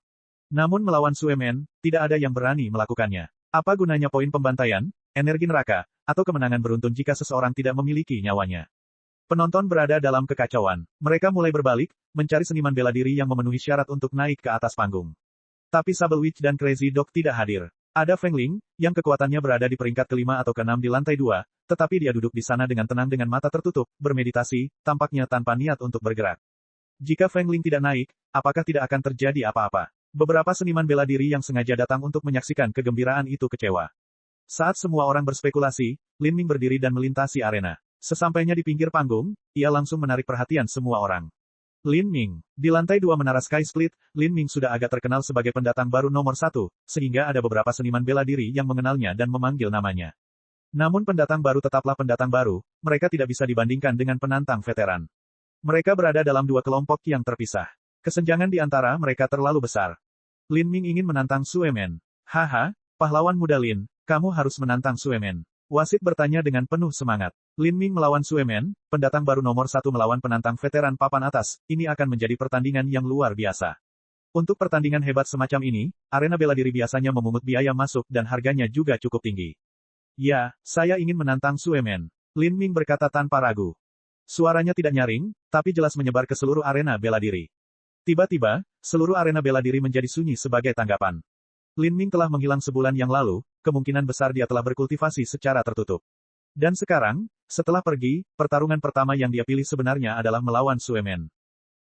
Namun melawan Suemen, tidak ada yang berani melakukannya. Apa gunanya poin pembantaian, energi neraka, atau kemenangan beruntun jika seseorang tidak memiliki nyawanya? Penonton berada dalam kekacauan. Mereka mulai berbalik, mencari seniman bela diri yang memenuhi syarat untuk naik ke atas panggung. Tapi Sable Witch dan Crazy Dog tidak hadir. Ada Feng Ling, yang kekuatannya berada di peringkat ke-5 atau ke-6 di lantai 2, tetapi dia duduk di sana dengan tenang dengan mata tertutup, bermeditasi, tampaknya tanpa niat untuk bergerak. Jika Feng Ling tidak naik, apakah tidak akan terjadi apa-apa? Beberapa seniman bela diri yang sengaja datang untuk menyaksikan kegembiraan itu kecewa. Saat semua orang berspekulasi, Lin Ming berdiri dan melintasi arena. Sesampainya di pinggir panggung, ia langsung menarik perhatian semua orang. Lin Ming. Di lantai 2 menara Sky Split, Lin Ming sudah agak terkenal sebagai pendatang baru nomor 1, sehingga ada beberapa seniman bela diri yang mengenalnya dan memanggil namanya. Namun pendatang baru tetaplah pendatang baru, mereka tidak bisa dibandingkan dengan penantang veteran. Mereka berada dalam 2 kelompok yang terpisah. Kesenjangan di antara mereka terlalu besar. Lin Ming ingin menantang Suemen. Haha, pahlawan muda Lin, kamu harus menantang Suemen. Wasit bertanya dengan penuh semangat. Lin Ming melawan Suemen, pendatang baru nomor 1 melawan penantang veteran papan atas, ini akan menjadi pertandingan yang luar biasa. Untuk pertandingan hebat semacam ini, arena bela diri biasanya memungut biaya masuk dan harganya juga cukup tinggi. Ya, saya ingin menantang Suemen. Lin Ming berkata tanpa ragu. Suaranya tidak nyaring, tapi jelas menyebar ke seluruh arena bela diri. Tiba-tiba, seluruh arena bela diri menjadi sunyi sebagai tanggapan. Lin Ming telah menghilang sebulan yang lalu, kemungkinan besar dia telah berkultivasi secara tertutup. Dan sekarang, setelah pergi, pertarungan pertama yang dia pilih sebenarnya adalah melawan Suemen.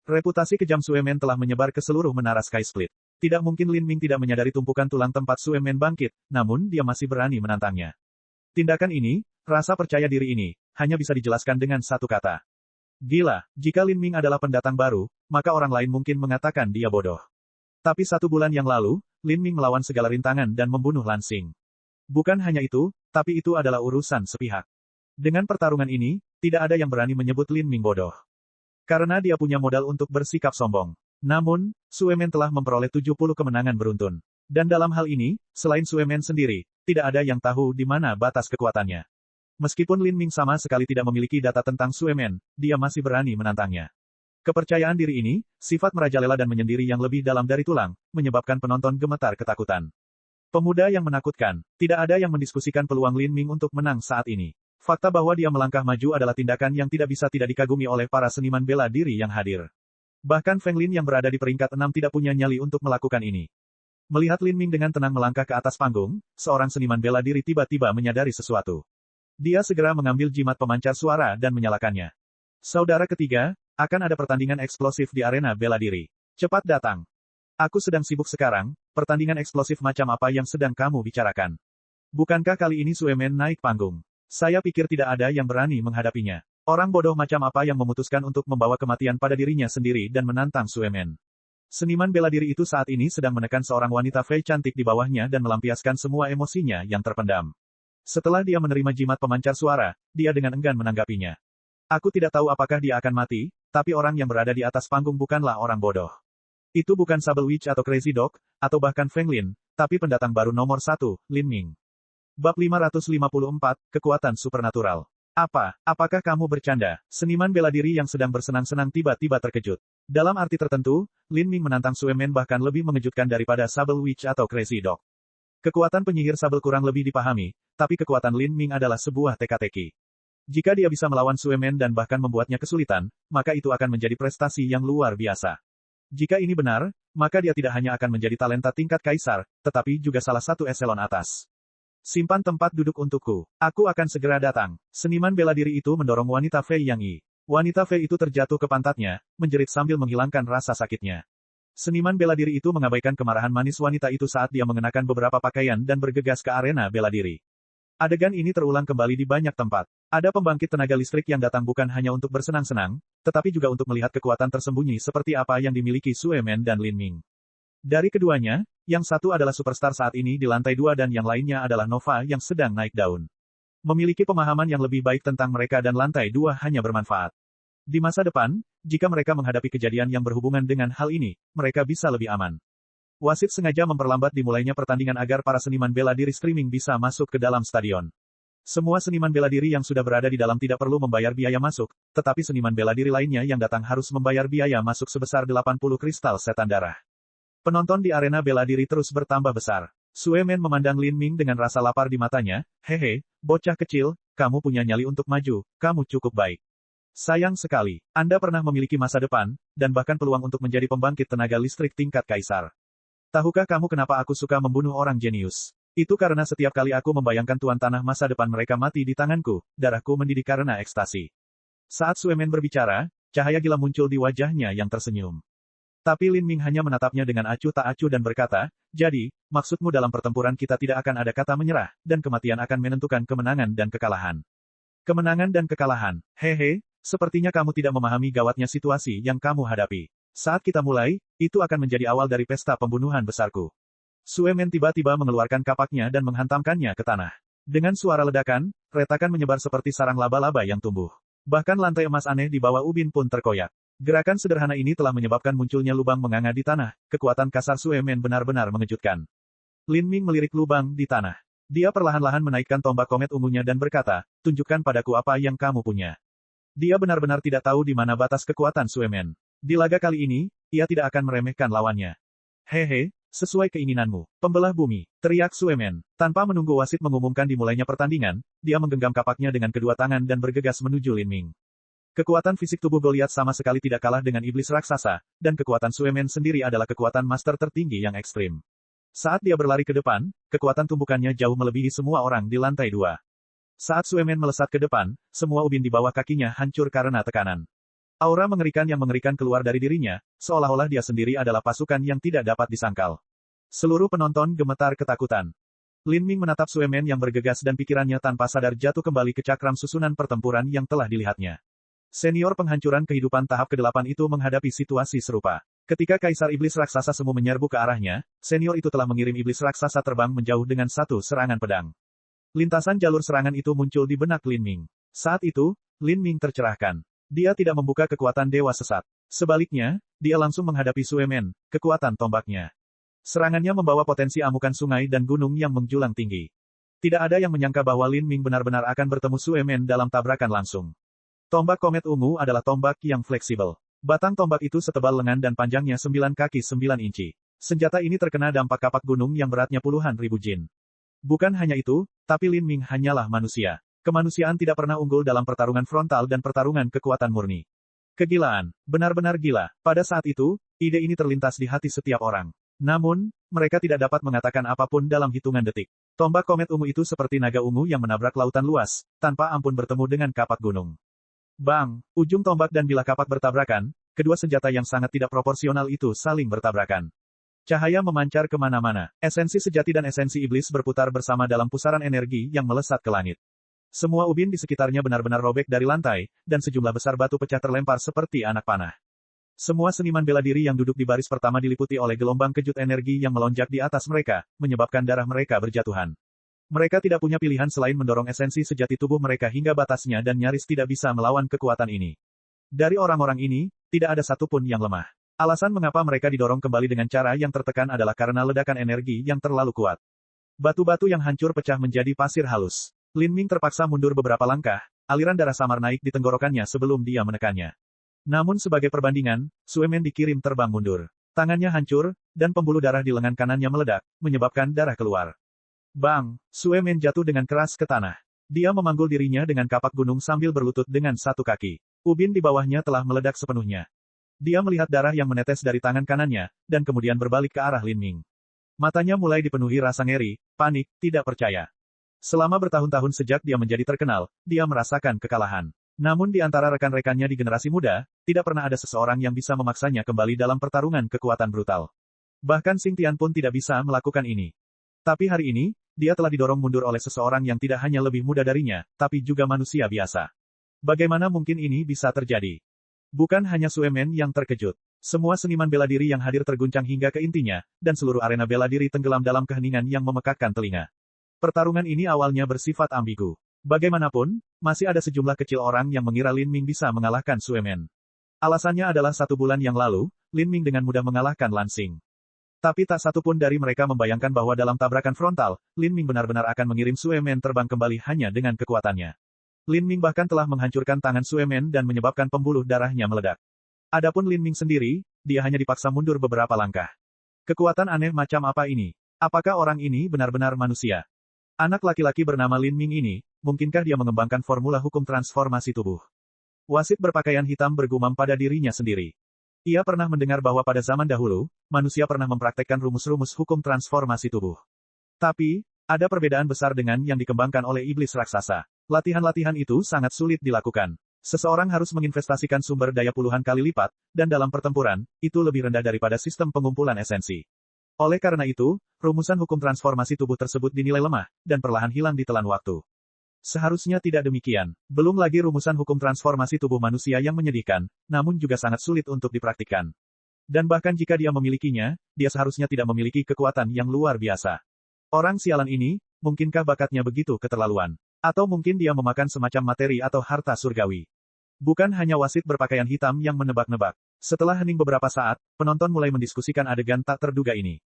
Reputasi kejam Suemen telah menyebar ke seluruh menara Sky Split. Tidak mungkin Lin Ming tidak menyadari tumpukan tulang tempat Suemen bangkit, namun dia masih berani menantangnya. Tindakan ini, rasa percaya diri ini, hanya bisa dijelaskan dengan satu kata. Gila, jika Lin Ming adalah pendatang baru, maka orang lain mungkin mengatakan dia bodoh. Tapi 1 bulan yang lalu, Lin Ming melawan segala rintangan dan membunuh Lan Xing. Bukan hanya itu, tapi itu adalah urusan sepihak. Dengan pertarungan ini, tidak ada yang berani menyebut Lin Ming bodoh. Karena dia punya modal untuk bersikap sombong. Namun, Suemen telah memperoleh 70 kemenangan beruntun. Dan dalam hal ini, selain Suemen sendiri, tidak ada yang tahu di mana batas kekuatannya. Meskipun Lin Ming sama sekali tidak memiliki data tentang Suemen, dia masih berani menantangnya. Kepercayaan diri ini, sifat merajalela dan menyendiri yang lebih dalam dari tulang, menyebabkan penonton gemetar ketakutan. Pemuda yang menakutkan, tidak ada yang mendiskusikan peluang Lin Ming untuk menang saat ini. Fakta bahwa dia melangkah maju adalah tindakan yang tidak bisa tidak dikagumi oleh para seniman bela diri yang hadir. Bahkan Feng Lin yang berada di peringkat 6 tidak punya nyali untuk melakukan ini. Melihat Lin Ming dengan tenang melangkah ke atas panggung, seorang seniman bela diri tiba-tiba menyadari sesuatu. Dia segera mengambil jimat pemancar suara dan menyalakannya. Saudara ketiga, akan ada pertandingan eksplosif di arena bela diri. Cepat datang. Aku sedang sibuk sekarang, pertandingan eksplosif macam apa yang sedang kamu bicarakan? Bukankah kali ini Suemen naik panggung? Saya pikir tidak ada yang berani menghadapinya. Orang bodoh macam apa yang memutuskan untuk membawa kematian pada dirinya sendiri dan menantang Suemen? Seniman bela diri itu saat ini sedang menekan seorang wanita Fei cantik di bawahnya dan melampiaskan semua emosinya yang terpendam. Setelah dia menerima jimat pemancar suara, dia dengan enggan menanggapinya. Aku tidak tahu apakah dia akan mati, tapi orang yang berada di atas panggung bukanlah orang bodoh. Itu bukan Sable Witch atau Crazy Dog, atau bahkan Feng Lin, tapi pendatang baru nomor 1, Lin Ming. Bab 554, Kekuatan Supernatural. Apakah kamu bercanda? Seniman bela diri yang sedang bersenang-senang tiba-tiba terkejut. Dalam arti tertentu, Lin Ming menantang Sue Man bahkan lebih mengejutkan daripada Sable Witch atau Crazy Dog. Kekuatan penyihir sabel kurang lebih dipahami, tapi kekuatan Lin Ming adalah sebuah teka-teki. Jika dia bisa melawan Sue Man dan bahkan membuatnya kesulitan, maka itu akan menjadi prestasi yang luar biasa. Jika ini benar, maka dia tidak hanya akan menjadi talenta tingkat kaisar, tetapi juga salah satu eselon atas. Simpan tempat duduk untukku. Aku akan segera datang. Seniman bela diri itu mendorong wanita Fei Yang Yi. Wanita Fei itu terjatuh ke pantatnya, menjerit sambil menghilangkan rasa sakitnya. Seniman bela diri itu mengabaikan kemarahan manis wanita itu saat dia mengenakan beberapa pakaian dan bergegas ke arena bela diri. Adegan ini terulang kembali di banyak tempat. Ada pembangkit tenaga listrik yang datang bukan hanya untuk bersenang-senang, tetapi juga untuk melihat kekuatan tersembunyi seperti apa yang dimiliki Sue Man dan Lin Ming. Dari keduanya, yang satu adalah superstar saat ini di lantai 2 dan yang lainnya adalah Nova yang sedang naik daun. Memiliki pemahaman yang lebih baik tentang mereka dan lantai 2 hanya bermanfaat. Di masa depan, jika mereka menghadapi kejadian yang berhubungan dengan hal ini, mereka bisa lebih aman. Wasit sengaja memperlambat dimulainya pertandingan agar para seniman bela diri streaming bisa masuk ke dalam stadion. Semua seniman bela diri yang sudah berada di dalam tidak perlu membayar biaya masuk, tetapi seniman bela diri lainnya yang datang harus membayar biaya masuk sebesar 80 kristal setan darah. Penonton di arena bela diri terus bertambah besar. Sue Man memandang Lin Ming dengan rasa lapar di matanya. Hehe, bocah kecil, kamu punya nyali untuk maju, kamu cukup baik. Sayang sekali, Anda pernah memiliki masa depan, dan bahkan peluang untuk menjadi pembangkit tenaga listrik tingkat kaisar. Tahukah kamu kenapa aku suka membunuh orang jenius? Itu karena setiap kali aku membayangkan tuan tanah masa depan mereka mati di tanganku, darahku mendidih karena ekstasi. Saat Sue Man berbicara, cahaya gila muncul di wajahnya yang tersenyum. Tapi Lin Ming hanya menatapnya dengan acuh tak acuh dan berkata, jadi, maksudmu dalam pertempuran kita tidak akan ada kata menyerah, dan kematian akan menentukan kemenangan dan kekalahan. Kemenangan dan kekalahan, hehe, sepertinya kamu tidak memahami gawatnya situasi yang kamu hadapi. Saat kita mulai, itu akan menjadi awal dari pesta pembunuhan besarku. Sue Man tiba-tiba mengeluarkan kapaknya dan menghantamkannya ke tanah. Dengan suara ledakan, retakan menyebar seperti sarang laba-laba yang tumbuh. Bahkan lantai emas aneh di bawah ubin pun terkoyak. Gerakan sederhana ini telah menyebabkan munculnya lubang menganga di tanah. Kekuatan kasar Sue Man benar-benar mengejutkan. Lin Ming melirik lubang di tanah. Dia perlahan-lahan menaikkan tombak komet ungunya dan berkata, tunjukkan padaku apa yang kamu punya. Dia benar-benar tidak tahu di mana batas kekuatan Sue Man. Di laga kali ini, ia tidak akan meremehkan lawannya. Hehe, sesuai keinginanmu, pembelah bumi, teriak Sue Man. Tanpa menunggu wasit mengumumkan dimulainya pertandingan, dia menggenggam kapaknya dengan kedua tangan dan bergegas menuju Lin Ming. Kekuatan fisik tubuh Goliath sama sekali tidak kalah dengan iblis raksasa, dan kekuatan Sue Man sendiri adalah kekuatan master tertinggi yang ekstrim. Saat dia berlari ke depan, kekuatan tumbukannya jauh melebihi semua orang di lantai 2. Saat Sue Man melesat ke depan, semua ubin di bawah kakinya hancur karena tekanan. Aura mengerikan yang mengerikan keluar dari dirinya, seolah-olah dia sendiri adalah pasukan yang tidak dapat disangkal. Seluruh penonton gemetar ketakutan. Lin Ming menatap Sue Man yang bergegas dan pikirannya tanpa sadar jatuh kembali ke cakram susunan pertempuran yang telah dilihatnya. Senior penghancuran kehidupan tahap ke-8 itu menghadapi situasi serupa. Ketika Kaisar Iblis Raksasa Semu menyerbu ke arahnya, senior itu telah mengirim Iblis Raksasa terbang menjauh dengan satu serangan pedang. Lintasan jalur serangan itu muncul di benak Lin Ming. Saat itu, Lin Ming tercerahkan. Dia tidak membuka kekuatan Dewa Sesat. Sebaliknya, dia langsung menghadapi Sue Man, kekuatan tombaknya. Serangannya membawa potensi amukan sungai dan gunung yang menjulang tinggi. Tidak ada yang menyangka bahwa Lin Ming benar-benar akan bertemu Sue Man dalam tabrakan langsung. Tombak komet ungu adalah tombak yang fleksibel. Batang tombak itu setebal lengan dan panjangnya 9 kaki 9 inci. Senjata ini terkena dampak kapak gunung yang beratnya puluhan ribu jin. Bukan hanya itu, tapi Lin Ming hanyalah manusia. Kemanusiaan tidak pernah unggul dalam pertarungan frontal dan pertarungan kekuatan murni. Kegilaan, benar-benar gila. Pada saat itu, ide ini terlintas di hati setiap orang. Namun, mereka tidak dapat mengatakan apapun dalam hitungan detik. Tombak komet ungu itu seperti naga ungu yang menabrak lautan luas, tanpa ampun bertemu dengan kapak gunung. Bang, ujung tombak dan bilah kapak bertabrakan, kedua senjata yang sangat tidak proporsional itu saling bertabrakan. Cahaya memancar kemana-mana, esensi sejati dan esensi iblis berputar bersama dalam pusaran energi yang melesat ke langit. Semua ubin di sekitarnya benar-benar robek dari lantai, dan sejumlah besar batu pecah terlempar seperti anak panah. Semua seniman bela diri yang duduk di baris pertama diliputi oleh gelombang kejut energi yang melonjak di atas mereka, menyebabkan darah mereka berjatuhan. Mereka tidak punya pilihan selain mendorong esensi sejati tubuh mereka hingga batasnya dan nyaris tidak bisa melawan kekuatan ini. Dari orang-orang ini, tidak ada satupun yang lemah. Alasan mengapa mereka didorong kembali dengan cara yang tertekan adalah karena ledakan energi yang terlalu kuat. Batu-batu yang hancur pecah menjadi pasir halus. Lin Ming terpaksa mundur beberapa langkah, aliran darah samar naik di tenggorokannya sebelum dia menekannya. Namun sebagai perbandingan, Sue Men dikirim terbang mundur. Tangannya hancur, dan pembuluh darah di lengan kanannya meledak, menyebabkan darah keluar. Bang! Sue Men jatuh dengan keras ke tanah. Dia memanggul dirinya dengan kapak gunung sambil berlutut dengan satu kaki. Ubin di bawahnya telah meledak sepenuhnya. Dia melihat darah yang menetes dari tangan kanannya, dan kemudian berbalik ke arah Lin Ming. Matanya mulai dipenuhi rasa ngeri, panik, tidak percaya. Selama bertahun-tahun sejak dia menjadi terkenal, dia merasakan kekalahan. Namun di antara rekan-rekannya di generasi muda, tidak pernah ada seseorang yang bisa memaksanya kembali dalam pertarungan kekuatan brutal. Bahkan Xing Tian pun tidak bisa melakukan ini. Tapi hari ini, dia telah didorong mundur oleh seseorang yang tidak hanya lebih muda darinya, tapi juga manusia biasa. Bagaimana mungkin ini bisa terjadi? Bukan hanya Sue Men yang terkejut. Semua seniman bela diri yang hadir terguncang hingga ke intinya, dan seluruh arena bela diri tenggelam dalam keheningan yang memekakkan telinga. Pertarungan ini awalnya bersifat ambigu. Bagaimanapun, masih ada sejumlah kecil orang yang mengira Lin Ming bisa mengalahkan Sue Men. Alasannya adalah 1 bulan yang lalu, Lin Ming dengan mudah mengalahkan Lan Xing. Tapi tak satu pun dari mereka membayangkan bahwa dalam tabrakan frontal, Lin Ming benar-benar akan mengirim Sue Men terbang kembali hanya dengan kekuatannya. Lin Ming bahkan telah menghancurkan tangan Sue Men dan menyebabkan pembuluh darahnya meledak. Adapun Lin Ming sendiri, dia hanya dipaksa mundur beberapa langkah. Kekuatan aneh macam apa ini? Apakah orang ini benar-benar manusia? Anak laki-laki bernama Lin Ming ini, mungkinkah dia mengembangkan formula hukum transformasi tubuh? Wasit berpakaian hitam bergumam pada dirinya sendiri. Ia pernah mendengar bahwa pada zaman dahulu, manusia pernah mempraktekkan rumus-rumus hukum transformasi tubuh. Tapi, ada perbedaan besar dengan yang dikembangkan oleh iblis raksasa. Latihan-latihan itu sangat sulit dilakukan. Seseorang harus menginvestasikan sumber daya puluhan kali lipat, dan dalam pertempuran, itu lebih rendah daripada sistem pengumpulan esensi. Oleh karena itu, rumusan hukum transformasi tubuh tersebut dinilai lemah, dan perlahan hilang di telan waktu. Seharusnya tidak demikian. Belum lagi rumusan hukum transformasi tubuh manusia yang menyedihkan, namun juga sangat sulit untuk dipraktikkan. Dan bahkan jika dia memilikinya, dia seharusnya tidak memiliki kekuatan yang luar biasa. Orang sialan ini, mungkinkah bakatnya begitu keterlaluan? Atau mungkin dia memakan semacam materi atau harta surgawi? Bukan hanya wasit berpakaian hitam yang menebak-nebak. Setelah hening beberapa saat, penonton mulai mendiskusikan adegan tak terduga ini.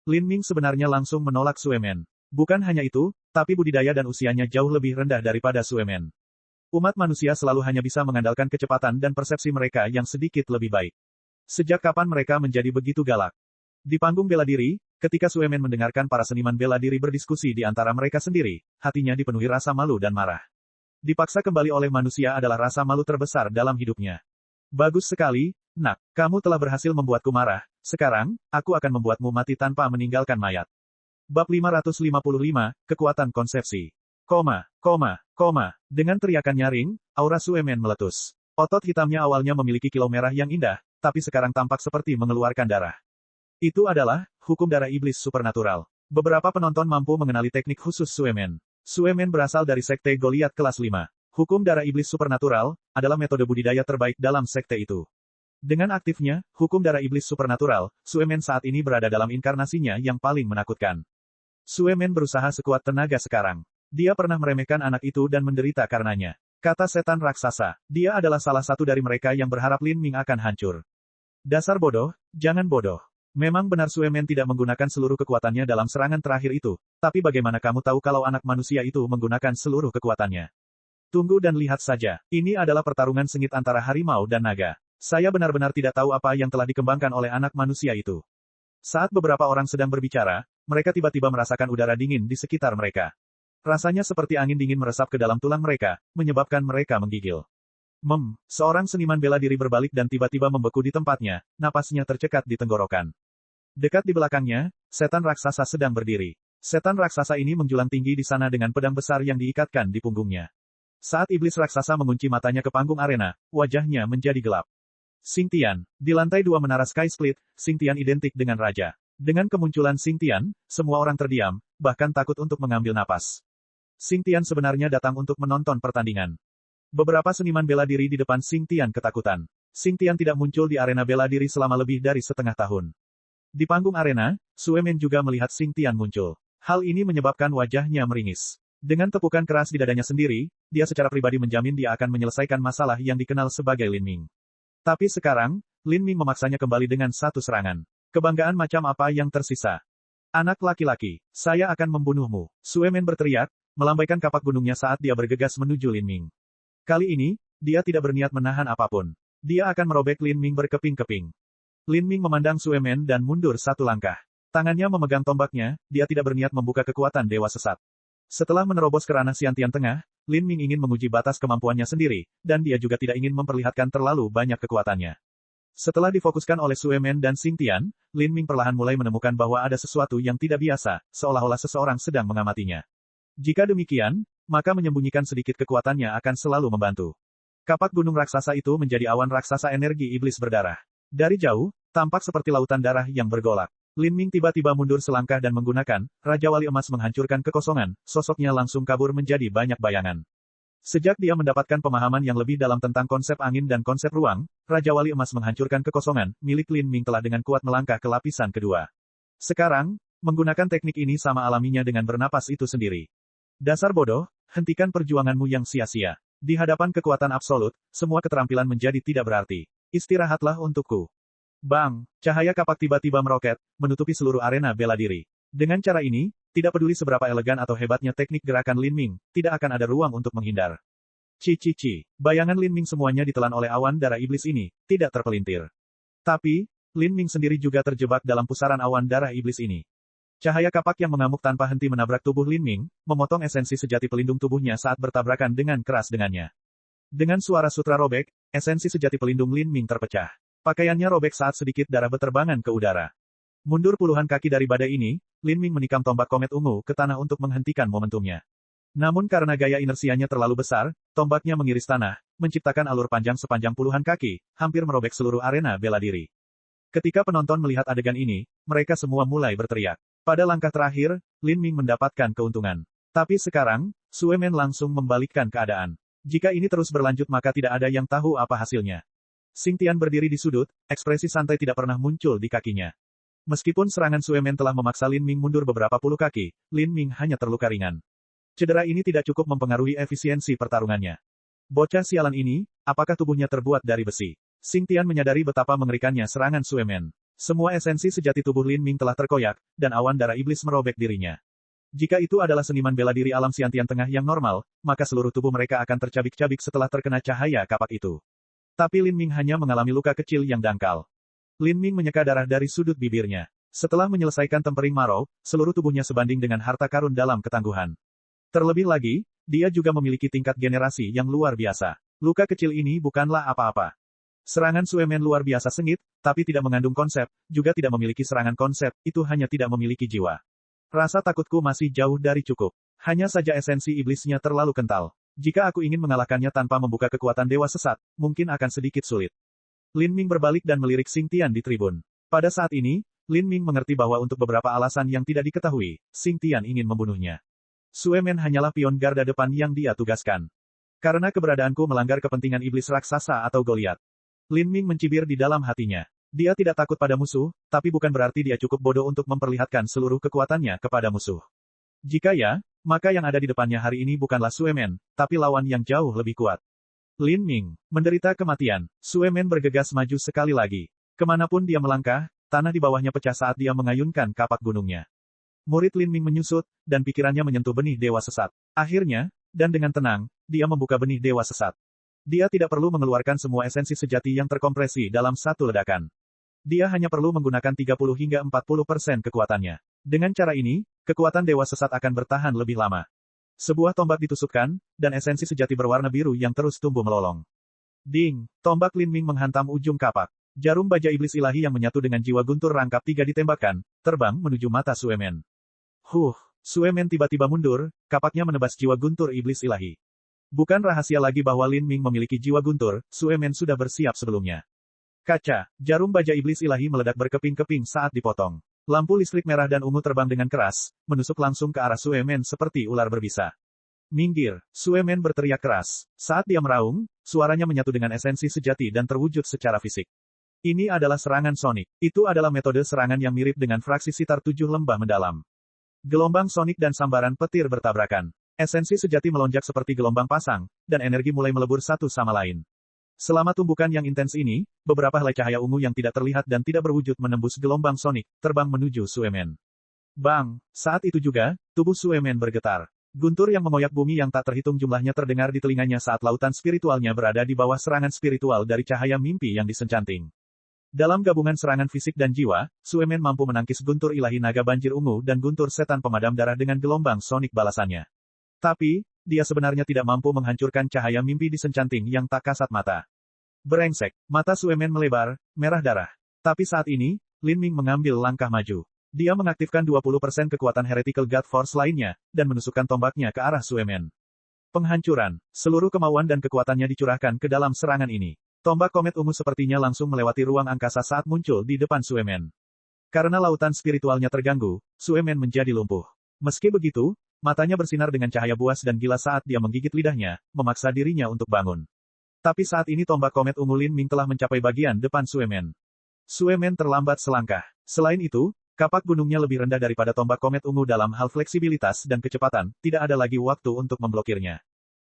Lin Ming sebenarnya langsung menolak Sue Men. Bukan hanya itu, tapi budidaya dan usianya jauh lebih rendah daripada Sue Men. Umat manusia selalu hanya bisa mengandalkan kecepatan dan persepsi mereka yang sedikit lebih baik. Sejak kapan mereka menjadi begitu galak? Di panggung bela diri, ketika Sue Men mendengarkan para seniman bela diri berdiskusi di antara mereka sendiri, hatinya dipenuhi rasa malu dan marah. Dipaksa kembali oleh manusia adalah rasa malu terbesar dalam hidupnya. Bagus sekali, nak. Kamu telah berhasil membuatku marah. Sekarang, aku akan membuatmu mati tanpa meninggalkan mayat. Bab 555, Kekuatan Konsepsi. Dengan teriakan nyaring, aura Sue Men meletus. Otot hitamnya awalnya memiliki kilau merah yang indah, tapi sekarang tampak seperti mengeluarkan darah. Itu adalah hukum darah iblis supernatural. Beberapa penonton mampu mengenali teknik khusus Sue Men. Sue Men berasal dari Sekte Goliat kelas 5. Hukum darah iblis supernatural adalah metode budidaya terbaik dalam sekte itu. Dengan aktifnya, hukum darah iblis supernatural, Sue Men saat ini berada dalam inkarnasinya yang paling menakutkan. Sue Men berusaha sekuat tenaga sekarang. Dia pernah meremehkan anak itu dan menderita karenanya. Kata setan raksasa, dia adalah salah satu dari mereka yang berharap Lin Ming akan hancur. Dasar bodoh, jangan bodoh. Memang benar Sue Men tidak menggunakan seluruh kekuatannya dalam serangan terakhir itu, tapi bagaimana kamu tahu kalau anak manusia itu menggunakan seluruh kekuatannya? Tunggu dan lihat saja. Ini adalah pertarungan sengit antara harimau dan naga. Saya benar-benar tidak tahu apa yang telah dikembangkan oleh anak manusia itu. Saat beberapa orang sedang berbicara, mereka tiba-tiba merasakan udara dingin di sekitar mereka. Rasanya seperti angin dingin meresap ke dalam tulang mereka, menyebabkan mereka menggigil. Seorang seniman bela diri berbalik dan tiba-tiba membeku di tempatnya, napasnya tercekat di tenggorokan. Dekat di belakangnya, setan raksasa sedang berdiri. Setan raksasa ini menjulang tinggi di sana dengan pedang besar yang diikatkan di punggungnya. Saat iblis raksasa mengunci matanya ke panggung arena, wajahnya menjadi gelap. Xing Tian. Di lantai 2 menara Sky Split, Xing Tian identik dengan raja. Dengan kemunculan Xing Tian, semua orang terdiam, bahkan takut untuk mengambil napas. Xing Tian sebenarnya datang untuk menonton pertandingan. Beberapa seniman bela diri di depan Xing Tian ketakutan. Xing Tian tidak muncul di arena bela diri selama lebih dari setengah tahun. Di panggung arena, Sue Men juga melihat Xing Tian muncul. Hal ini menyebabkan wajahnya meringis. Dengan tepukan keras di dadanya sendiri, dia secara pribadi menjamin dia akan menyelesaikan masalah yang dikenal sebagai Lin Ming. Tapi sekarang, Lin Ming memaksanya kembali dengan satu serangan. Kebanggaan macam apa yang tersisa? Anak laki-laki, saya akan membunuhmu. Sue Men berteriak, melambaikan kapak gunungnya saat dia bergegas menuju Lin Ming. Kali ini, dia tidak berniat menahan apapun. Dia akan merobek Lin Ming berkeping-keping. Lin Ming memandang Sue Men dan mundur satu langkah. Tangannya memegang tombaknya, dia tidak berniat membuka kekuatan Dewa Sesat. Setelah menerobos ke ranah Xiantian Tengah, Lin Ming ingin menguji batas kemampuannya sendiri, dan dia juga tidak ingin memperlihatkan terlalu banyak kekuatannya. Setelah difokuskan oleh Sue Men dan Xing Tian, Lin Ming perlahan mulai menemukan bahwa ada sesuatu yang tidak biasa, seolah-olah seseorang sedang mengamatinya. Jika demikian, maka menyembunyikan sedikit kekuatannya akan selalu membantu. Kapak gunung raksasa itu menjadi awan raksasa energi iblis berdarah. Dari jauh, tampak seperti lautan darah yang bergolak. Lin Ming tiba-tiba mundur selangkah dan menggunakan Raja Wali Emas menghancurkan kekosongan, sosoknya langsung kabur menjadi banyak bayangan. Sejak dia mendapatkan pemahaman yang lebih dalam tentang konsep angin dan konsep ruang, Raja Wali Emas menghancurkan kekosongan, milik Lin Ming telah dengan kuat melangkah ke lapisan kedua. Sekarang, menggunakan teknik ini sama alaminya dengan bernapas itu sendiri. Dasar bodoh, hentikan perjuanganmu yang sia-sia. Di hadapan kekuatan absolut, semua keterampilan menjadi tidak berarti. Istirahatlah untukku. Bang, cahaya kapak tiba-tiba meroket, menutupi seluruh arena bela diri. Dengan cara ini, tidak peduli seberapa elegan atau hebatnya teknik gerakan Lin Ming, tidak akan ada ruang untuk menghindar. Ci. Bayangan Lin Ming semuanya ditelan oleh awan darah iblis ini, tidak terpelintir. Tapi, Lin Ming sendiri juga terjebak dalam pusaran awan darah iblis ini. Cahaya kapak yang mengamuk tanpa henti menabrak tubuh Lin Ming, memotong esensi sejati pelindung tubuhnya saat bertabrakan dengan keras dengannya. Dengan suara sutra robek, esensi sejati pelindung Lin Ming terpecah. Pakaiannya robek saat sedikit darah beterbangan ke udara. Mundur puluhan kaki dari badai ini, Lin Ming menikam tombak komet ungu ke tanah untuk menghentikan momentumnya. Namun karena gaya inersianya terlalu besar, tombaknya mengiris tanah, menciptakan alur panjang sepanjang puluhan kaki, hampir merobek seluruh arena bela diri. Ketika penonton melihat adegan ini, mereka semua mulai berteriak. Pada langkah terakhir, Lin Ming mendapatkan keuntungan. Tapi sekarang, Sue Men langsung membalikkan keadaan. Jika ini terus berlanjut maka tidak ada yang tahu apa hasilnya. Xing Tian berdiri di sudut, ekspresi santai tidak pernah muncul di kakinya. Meskipun serangan Sue Men telah memaksa Lin Ming mundur beberapa puluh kaki, Lin Ming hanya terluka ringan. Cedera ini tidak cukup mempengaruhi efisiensi pertarungannya. Bocah sialan ini, apakah tubuhnya terbuat dari besi? Xing Tian menyadari betapa mengerikannya serangan Sue Men. Semua esensi sejati tubuh Lin Ming telah terkoyak, dan awan darah iblis merobek dirinya. Jika itu adalah seniman bela diri alam Xiantian Tengah yang normal, maka seluruh tubuh mereka akan tercabik-cabik setelah terkena cahaya kapak itu. Tapi Lin Ming hanya mengalami luka kecil yang dangkal. Lin Ming menyeka darah dari sudut bibirnya. Setelah menyelesaikan tempering marau, seluruh tubuhnya sebanding dengan harta karun dalam ketangguhan. Terlebih lagi, dia juga memiliki tingkat generasi yang luar biasa. Luka kecil ini bukanlah apa-apa. Serangan Sue Men luar biasa sengit, tapi tidak mengandung konsep, juga tidak memiliki serangan konsep, itu hanya tidak memiliki jiwa. Rasa takutku masih jauh dari cukup. Hanya saja esensi iblisnya terlalu kental. Jika aku ingin mengalahkannya tanpa membuka kekuatan dewa sesat, mungkin akan sedikit sulit. Lin Ming berbalik dan melirik Xing Tian di tribun. Pada saat ini, Lin Ming mengerti bahwa untuk beberapa alasan yang tidak diketahui, Xing Tian ingin membunuhnya. Sue Men hanyalah pion garda depan yang dia tugaskan. Karena keberadaanku melanggar kepentingan iblis raksasa atau Goliat. Lin Ming mencibir di dalam hatinya. Dia tidak takut pada musuh, tapi bukan berarti dia cukup bodoh untuk memperlihatkan seluruh kekuatannya kepada musuh. Jika ya, maka yang ada di depannya hari ini bukanlah Sue Men, tapi lawan yang jauh lebih kuat. Lin Ming menderita kematian. Sue Men bergegas maju sekali lagi. Kemanapun dia melangkah, tanah di bawahnya pecah saat dia mengayunkan kapak gunungnya. Murid Lin Ming menyusut, dan pikirannya menyentuh benih dewa sesat. Akhirnya, dan dengan tenang, dia membuka benih dewa sesat. Dia tidak perlu mengeluarkan semua esensi sejati yang terkompresi dalam satu ledakan. Dia hanya perlu menggunakan 30 hingga 40% kekuatannya. Dengan cara ini, kekuatan dewa sesat akan bertahan lebih lama. Sebuah tombak ditusukkan, dan esensi sejati berwarna biru yang terus tumbuh melolong. Ding! Tombak Lin Ming menghantam ujung kapak. Jarum baja iblis ilahi yang menyatu dengan jiwa guntur rangkap 3 ditembakkan, terbang menuju mata Sue Men. Sue Men tiba-tiba mundur, kapaknya menebas jiwa guntur iblis ilahi. Bukan rahasia lagi bahwa Lin Ming memiliki jiwa guntur, Sue Men sudah bersiap sebelumnya. Kaca, jarum baja iblis ilahi meledak berkeping-keping saat dipotong. Lampu listrik merah dan ungu terbang dengan keras, menusuk langsung ke arah Sue Men seperti ular berbisa. Minggir, Sue Men berteriak keras. Saat dia meraung, suaranya menyatu dengan esensi sejati dan terwujud secara fisik. Ini adalah serangan sonik. Itu adalah metode serangan yang mirip dengan fraksi sitar 7 lembah mendalam. Gelombang sonik dan sambaran petir bertabrakan. Esensi sejati melonjak seperti gelombang pasang, dan energi mulai melebur satu sama lain. Selama tumbukan yang intens ini, beberapa helai cahaya ungu yang tidak terlihat dan tidak berwujud menembus gelombang sonik, terbang menuju Sue Men. Bang! Saat itu juga, tubuh Suemen bergetar. Guntur yang mengoyak bumi yang tak terhitung jumlahnya terdengar di telinganya saat lautan spiritualnya berada di bawah serangan spiritual dari cahaya mimpi yang disencanting. Dalam gabungan serangan fisik dan jiwa, Suemen mampu menangkis guntur ilahi naga banjir ungu dan guntur setan pemadam darah dengan gelombang sonik balasannya. Tapi, dia sebenarnya tidak mampu menghancurkan cahaya mimpi disencanting yang tak kasat mata. Brengsek, mata Suemen melebar, merah darah. Tapi saat ini, Lin Ming mengambil langkah maju. Dia mengaktifkan 20% kekuatan Heretical God Force lainnya, dan menusukkan tombaknya ke arah Suemen. Penghancuran, seluruh kemauan dan kekuatannya dicurahkan ke dalam serangan ini. Tombak komet ungu sepertinya langsung melewati ruang angkasa saat muncul di depan Suemen. Karena lautan spiritualnya terganggu, Suemen menjadi lumpuh. Meski begitu, matanya bersinar dengan cahaya buas dan gila saat dia menggigit lidahnya, memaksa dirinya untuk bangun. Tapi saat ini tombak komet ungu Lin Ming telah mencapai bagian depan Suemen. Suemen terlambat selangkah. Selain itu, kapak gunungnya lebih rendah daripada tombak komet ungu dalam hal fleksibilitas dan kecepatan, tidak ada lagi waktu untuk memblokirnya.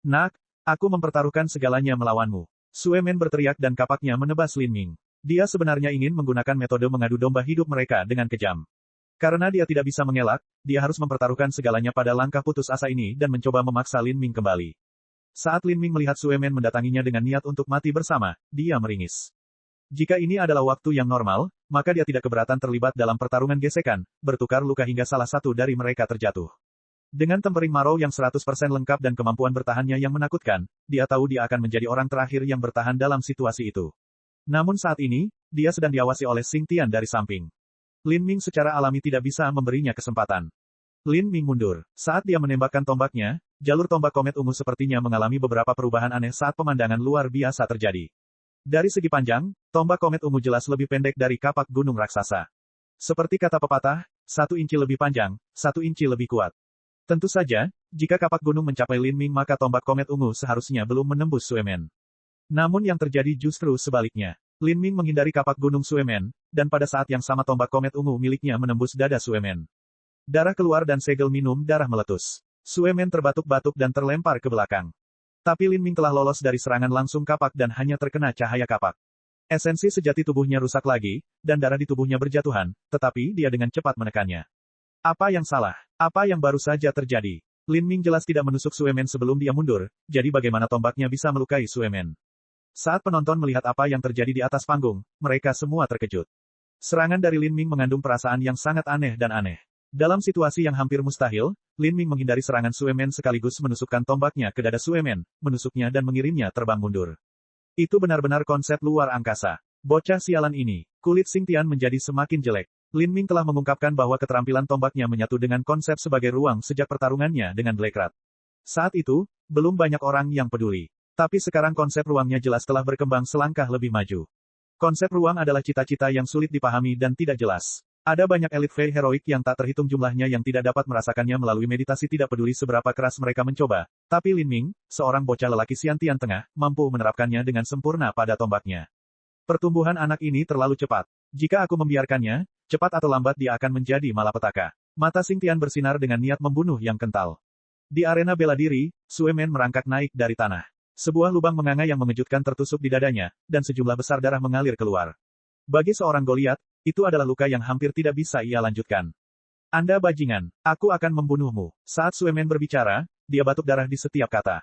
Nak, aku mempertaruhkan segalanya melawanmu. Suemen berteriak dan kapaknya menebas Lin Ming. Dia sebenarnya ingin menggunakan metode mengadu domba hidup mereka dengan kejam. Karena dia tidak bisa mengelak, dia harus mempertaruhkan segalanya pada langkah putus asa ini dan mencoba memaksa Lin Ming kembali. Saat Lin Ming melihat Suemen mendatanginya dengan niat untuk mati bersama, dia meringis. Jika ini adalah waktu yang normal, maka dia tidak keberatan terlibat dalam pertarungan gesekan, bertukar luka hingga salah satu dari mereka terjatuh. Dengan tempering marau yang 100% lengkap dan kemampuan bertahannya yang menakutkan, dia tahu dia akan menjadi orang terakhir yang bertahan dalam situasi itu. Namun saat ini, dia sedang diawasi oleh Xing Tian dari samping. Lin Ming secara alami tidak bisa memberinya kesempatan. Lin Ming mundur. Saat dia menembakkan tombaknya, jalur tombak komet ungu sepertinya mengalami beberapa perubahan aneh saat pemandangan luar biasa terjadi. Dari segi panjang, tombak komet ungu jelas lebih pendek dari kapak gunung raksasa. Seperti kata pepatah, 1 inci lebih panjang, 1 inci lebih kuat. Tentu saja, jika kapak gunung mencapai Lin Ming maka tombak komet ungu seharusnya belum menembus Suemen. Namun yang terjadi justru sebaliknya. Lin Ming menghindari kapak gunung Suemen, dan pada saat yang sama tombak komet ungu miliknya menembus dada Suemen. Darah keluar dan segel minum darah meletus. Suemen terbatuk-batuk dan terlempar ke belakang. Tapi Lin Ming telah lolos dari serangan langsung kapak dan hanya terkena cahaya kapak. Esensi sejati tubuhnya rusak lagi, dan darah di tubuhnya berjatuhan, tetapi dia dengan cepat menekannya. Apa yang salah? Apa yang baru saja terjadi? Lin Ming jelas tidak menusuk Suemen sebelum dia mundur, jadi bagaimana tombaknya bisa melukai Suemen? Saat penonton melihat apa yang terjadi di atas panggung, mereka semua terkejut. Serangan dari Lin Ming mengandung perasaan yang sangat aneh dan aneh. Dalam situasi yang hampir mustahil, Lin Ming menghindari serangan Suemen sekaligus menusukkan tombaknya ke dada Suemen, menusuknya dan mengirimnya terbang mundur. Itu benar-benar konsep luar angkasa. Bocah sialan ini, kulit Xing Tian menjadi semakin jelek. Lin Ming telah mengungkapkan bahwa keterampilan tombaknya menyatu dengan konsep sebagai ruang sejak pertarungannya dengan Black Rat. Saat itu, belum banyak orang yang peduli. Tapi sekarang konsep ruangnya jelas telah berkembang selangkah lebih maju. Konsep ruang adalah cita-cita yang sulit dipahami dan tidak jelas. Ada banyak elit Fey heroik yang tak terhitung jumlahnya yang tidak dapat merasakannya melalui meditasi tidak peduli seberapa keras mereka mencoba. Tapi Lin Ming, seorang bocah lelaki Xiantian Tengah, mampu menerapkannya dengan sempurna pada tombaknya. Pertumbuhan anak ini terlalu cepat. Jika aku membiarkannya, cepat atau lambat dia akan menjadi malapetaka. Mata Xing Tian bersinar dengan niat membunuh yang kental. Di arena bela diri, Suemen merangkak naik dari tanah. Sebuah lubang menganga yang mengejutkan tertusuk di dadanya, dan sejumlah besar darah mengalir keluar. Bagi seorang Goliat, itu adalah luka yang hampir tidak bisa ia lanjutkan. Anda bajingan, aku akan membunuhmu. Saat Suemen berbicara, dia batuk darah di setiap kata.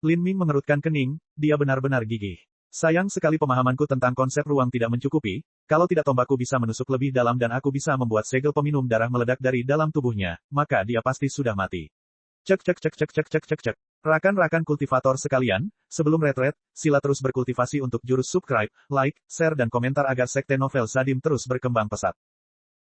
Lin Ming mengerutkan kening, dia benar-benar gigih. Sayang sekali pemahamanku tentang konsep ruang tidak mencukupi, kalau tidak tombakku bisa menusuk lebih dalam dan aku bisa membuat segel peminum darah meledak dari dalam tubuhnya, maka dia pasti sudah mati. Cek cek cek cek cek cek cek cek. Rakan-rakan kultivator sekalian, sebelum retret, sila terus berkultivasi untuk jurus subscribe, like, share dan komentar agar sekte novel Sadim terus berkembang pesat.